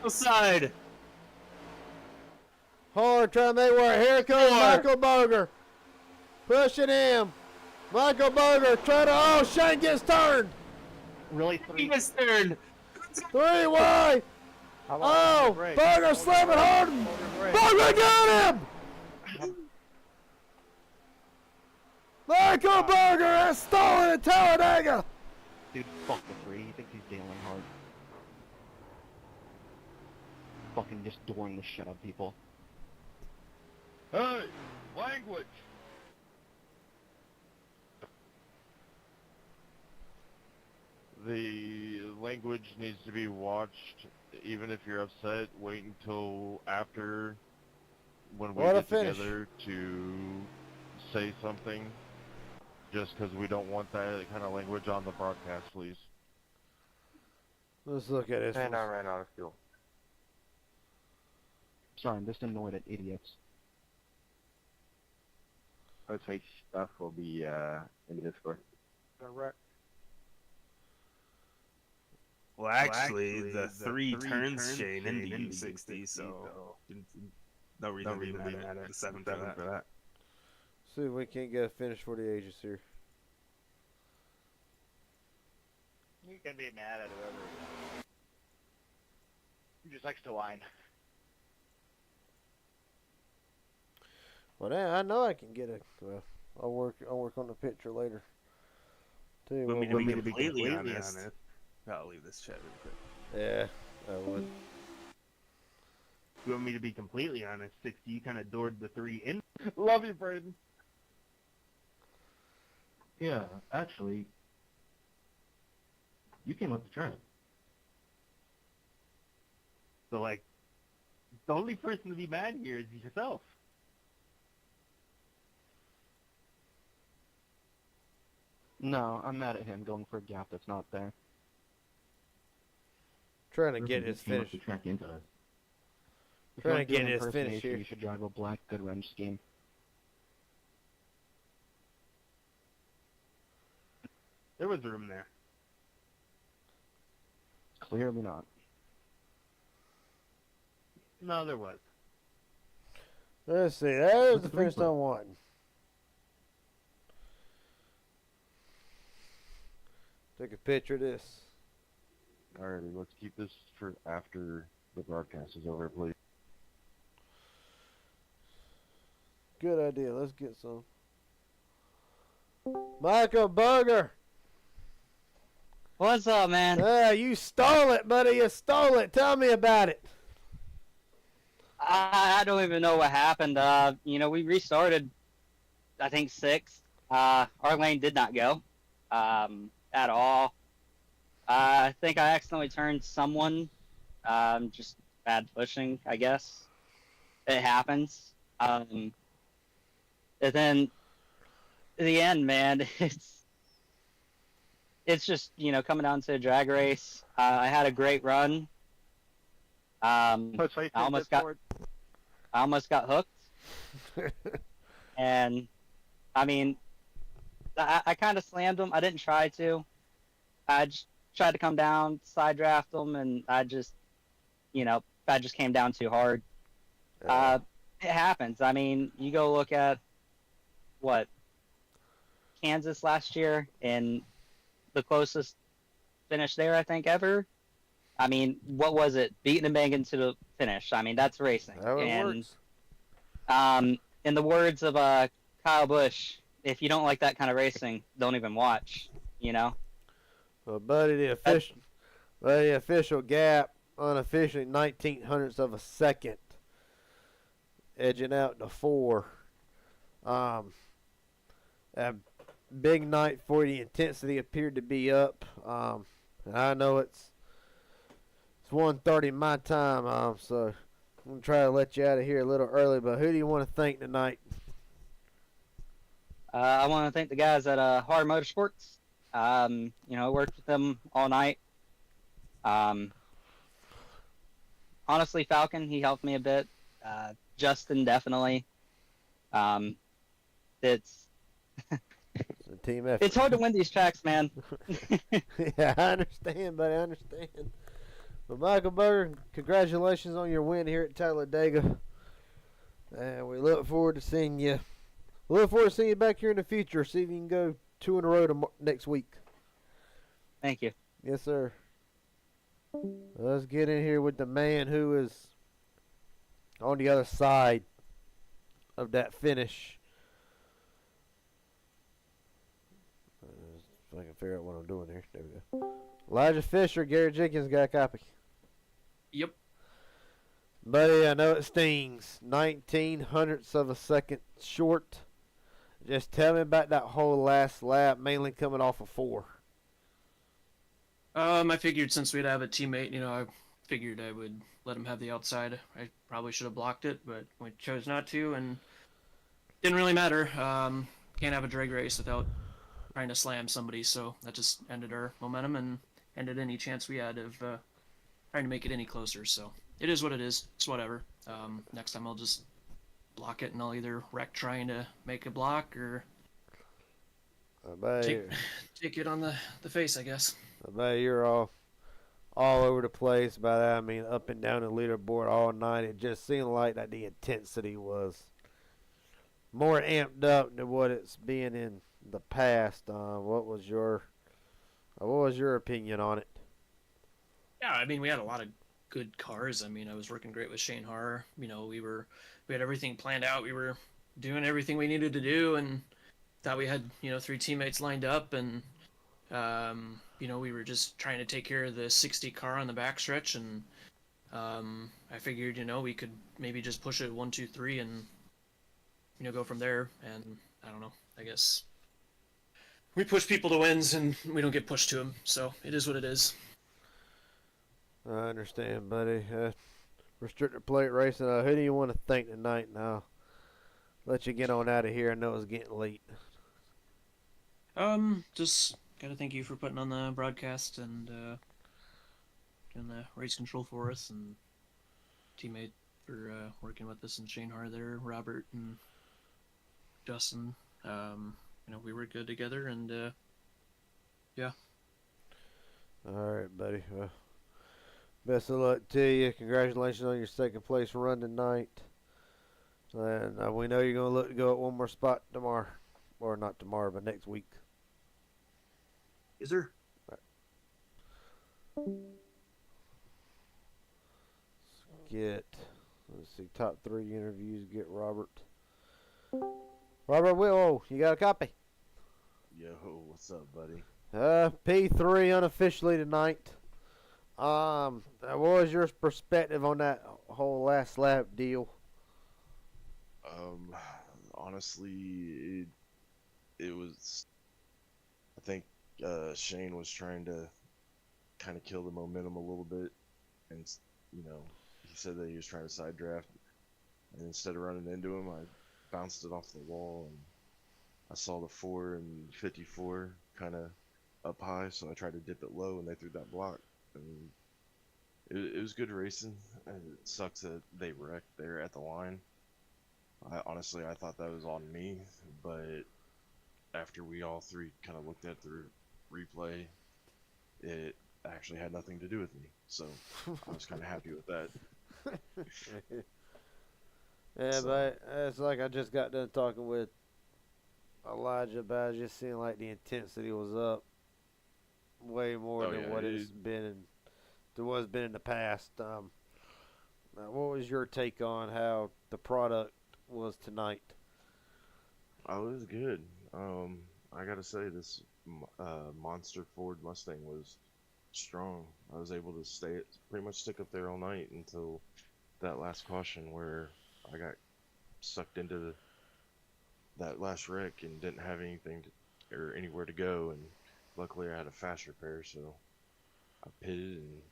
[SPEAKER 9] Outside.
[SPEAKER 2] Hard trying to make work. Here comes Michael Boger. Pushing him. Michael Boger trying to, oh, Shane gets turned.
[SPEAKER 8] Really?
[SPEAKER 9] He gets turned.
[SPEAKER 2] 3 wide. Oh, Boger slamming hard. Boger got him. Michael Boger has stolen at Talladega.
[SPEAKER 8] Dude, fuck the 3. He thinks he's dealing hard. Fucking just dooring the shit out of people.
[SPEAKER 12] Hey, language. The language needs to be watched. Even if you're upset, wait until after when we
[SPEAKER 2] What a
[SPEAKER 12] get
[SPEAKER 2] finish.
[SPEAKER 12] together to say something. Just because we don't want that kind of language on the broadcast, please.
[SPEAKER 2] Let's look at this.
[SPEAKER 1] And I ran out of fuel.
[SPEAKER 8] Sorry, I'm just annoyed at idiots.
[SPEAKER 1] OH stuff will be in Discord.
[SPEAKER 4] Correct.
[SPEAKER 9] Well, actually, the 3 turns Shane into U60, so no reason to be mad at the 7 for that.
[SPEAKER 2] See if we can't get a finish for the ages here.
[SPEAKER 13] You can be mad at whoever. He just likes to whine.
[SPEAKER 2] Well, I know I can get a. Well, I'll work on the picture later. Tell you
[SPEAKER 9] Want
[SPEAKER 2] what,
[SPEAKER 9] me to be completely honest? I'll leave this chat real quick.
[SPEAKER 2] yeah, I would.
[SPEAKER 4] You want me to be completely honest, 60, you kind of doored the 3 in. Love you, Braden.
[SPEAKER 14] Yeah, actually, you came up to try it.
[SPEAKER 4] So, like, the only person to be mad here is yourself.
[SPEAKER 8] No, I'm mad at him going for a gap that's not there.
[SPEAKER 2] Trying to get his finish.
[SPEAKER 14] To track into us.
[SPEAKER 8] If
[SPEAKER 2] Trying
[SPEAKER 8] you're
[SPEAKER 2] to get
[SPEAKER 8] doing
[SPEAKER 2] his finish
[SPEAKER 8] impersonation,
[SPEAKER 2] here.
[SPEAKER 8] You should drive a black good wrench scheme.
[SPEAKER 4] There was room there.
[SPEAKER 8] Clearly not.
[SPEAKER 4] No, there was.
[SPEAKER 2] Let's see. There's the finish on 1. Take a picture of this.
[SPEAKER 12] Alrighty, let's keep this for after the broadcast is over, please.
[SPEAKER 2] Good idea. Let's get some. Michael Boger.
[SPEAKER 15] What's up, man?
[SPEAKER 2] Yeah, you stole it, buddy. You stole it. Tell me about it.
[SPEAKER 15] I don't even know what happened. We restarted, I think, 6th. Our lane did not go at all. I think I accidentally turned someone. Just bad pushing, I guess. It happens. And then at the end, man, it's just coming down to a drag race. I had a great run. I almost got hooked. And I mean, I kind of slammed him. I didn't try to. I just tried to come down, side draft him, and I just came down too hard. It happens. I mean, you go look at Kansas last year, and the closest finish there, I think, ever. I mean, what was it? Beating and banging to the finish. I mean, that's racing.
[SPEAKER 2] How it
[SPEAKER 15] and
[SPEAKER 2] works.
[SPEAKER 15] In the words of Kyle Busch, if you don't like that kind of racing, don't even watch.
[SPEAKER 2] Well, buddy, the official gap, unofficially 1900ths of a second, edging out to 4. A big night for the intensity appeared to be up. And I know it's 1:30 my time, so I'm gonna try to let you out of here a little early. But who do you want to thank tonight?
[SPEAKER 15] I want to thank the guys at Hard Motorsports. Worked with them all night. Honestly, Falcon, he helped me a bit. Justin, definitely. It's
[SPEAKER 2] a team effort.
[SPEAKER 15] It's hard to win these tracks, man.
[SPEAKER 2] Yeah, I understand, buddy. I understand. But Michael Berger, congratulations on your win here at Talladega. And we look forward to seeing you. We look forward to seeing you back here in the future. See if you can go 2 in a row next week.
[SPEAKER 15] Thank you.
[SPEAKER 2] Yes, sir. Let's get in here with the man who is on the other side of that finish. If I can figure out what I'm doing here. There we go. Elijah Fisher, Gary Jenkins got a copy.
[SPEAKER 16] Yep.
[SPEAKER 2] Buddy, I know it stings. 1900ths of a second short. Just tell me about that whole last lap, mainly coming off of 4.
[SPEAKER 16] I figured since we'd have a teammate, I figured I would let him have the outside. I probably should have blocked it, but we chose not to, and didn't really matter. Can't have a drag race without trying to slam somebody, so that just ended our momentum and ended any chance we had of trying to make it any closer. So it is what it is. It's whatever. Next time I'll just block it, and I'll either wreck trying to make a block or take it on the face, I guess.
[SPEAKER 2] I bet you're all over the place. By that I mean up and down the leaderboard all night. It just seemed like that the intensity was more amped up than what it's been in the past. What was your opinion on it?
[SPEAKER 16] Yeah, I mean, we had a lot of good cars. I mean, I was working great with Shane Harr. We had everything planned out. We were doing everything we needed to do, and thought we had 3 teammates lined up, and we were just trying to take care of the 60 car on the backstretch, and I figured we could maybe just push it 1, 2, 3, and go from there. And I don't know. I guess we push people to wins, and we don't get pushed to them. So it is what it is.
[SPEAKER 2] I understand, buddy. Restrictor plate racing. Who do you want to thank tonight? And I'll let you get on out of here. I know it's getting late.
[SPEAKER 16] Just gotta thank you for putting on the broadcast and doing the race control for us, and teammate for working with us, and Shane Harr there, Robert and Justin. We were good together, and yeah.
[SPEAKER 2] All right, buddy. Best of luck to you. Congratulations on your second place run tonight. And we know you're going to look to go at one more spot tomorrow. Or not tomorrow, but next week.
[SPEAKER 16] Yes, sir.
[SPEAKER 2] Right. Let's see, top 3 interviews. Get Robert. Robert Willow, you got a copy?
[SPEAKER 17] Yo, what's up, buddy?
[SPEAKER 2] P3 unofficially tonight. What was your perspective on that whole last lap deal?
[SPEAKER 17] Honestly, it was I think Shane was trying to kind of kill the momentum a little bit, and he said that he was trying to side draft, and instead of running into him, I bounced it off the wall, and I saw the 4 and 54 kind of up high, so I tried to dip it low, and they threw that block, and it was good racing. It sucks that they wrecked there at the line. Honestly, I thought that was on me, but after we all three kind of looked at the replay, it actually had nothing to do with me. So I was kind of happy with that.
[SPEAKER 2] Yeah, but it's like I just got done talking with Elijah about it, just seeing like the intensity was up way more than what it's been in the past. What was your take on how the product was tonight?
[SPEAKER 17] Oh, it was good. I gotta say, this monster Ford Mustang was strong. I was able to pretty much stick up there all night until that last caution where I got sucked into that last wreck and didn't have anything or anywhere to go, and luckily I had a fast repair, so I pitted and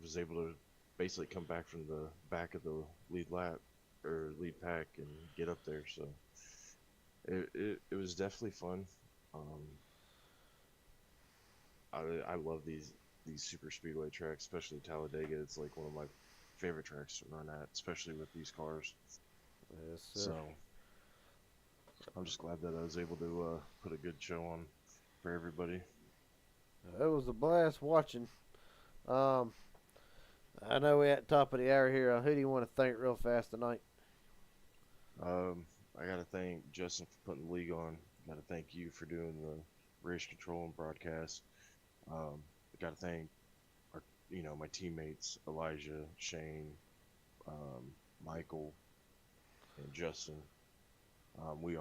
[SPEAKER 17] was able to basically come back from the back of the lead lap or lead pack and get up there. So it was definitely fun. I love these super speedway tracks, especially Talladega. It's like one of my favorite tracks to run at, especially with these cars.
[SPEAKER 2] Yes, sir.
[SPEAKER 17] So I'm just glad that I was able to put a good show on for everybody.
[SPEAKER 2] It was a blast watching. I know we're at the top of the hour here. Who do you want to thank real fast tonight?
[SPEAKER 17] I gotta thank Justin for putting the league on. Gotta thank you for doing the race control and broadcast. I gotta thank my teammates Elijah, Shane, Michael, and Justin. We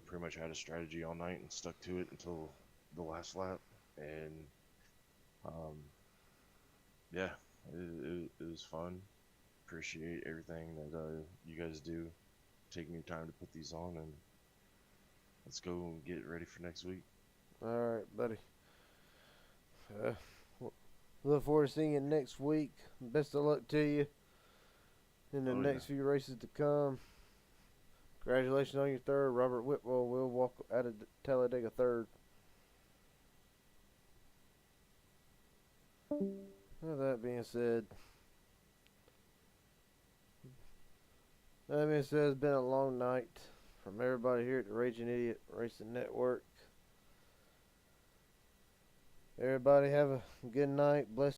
[SPEAKER 17] pretty much had a strategy all night and stuck to it until the last lap, and yeah, it was fun. Appreciate everything that you guys do, taking your time to put these on, and let's go get ready for next week.
[SPEAKER 2] All right, buddy. Look forward to seeing you next week. Best of luck to you in the next few races to come. Congratulations on your third. Robert Whitwell will walk out of Talladega third. With that being said, it's been a long night from everybody here at the Raging Idiot Racing Network. Everybody have a good night. Bless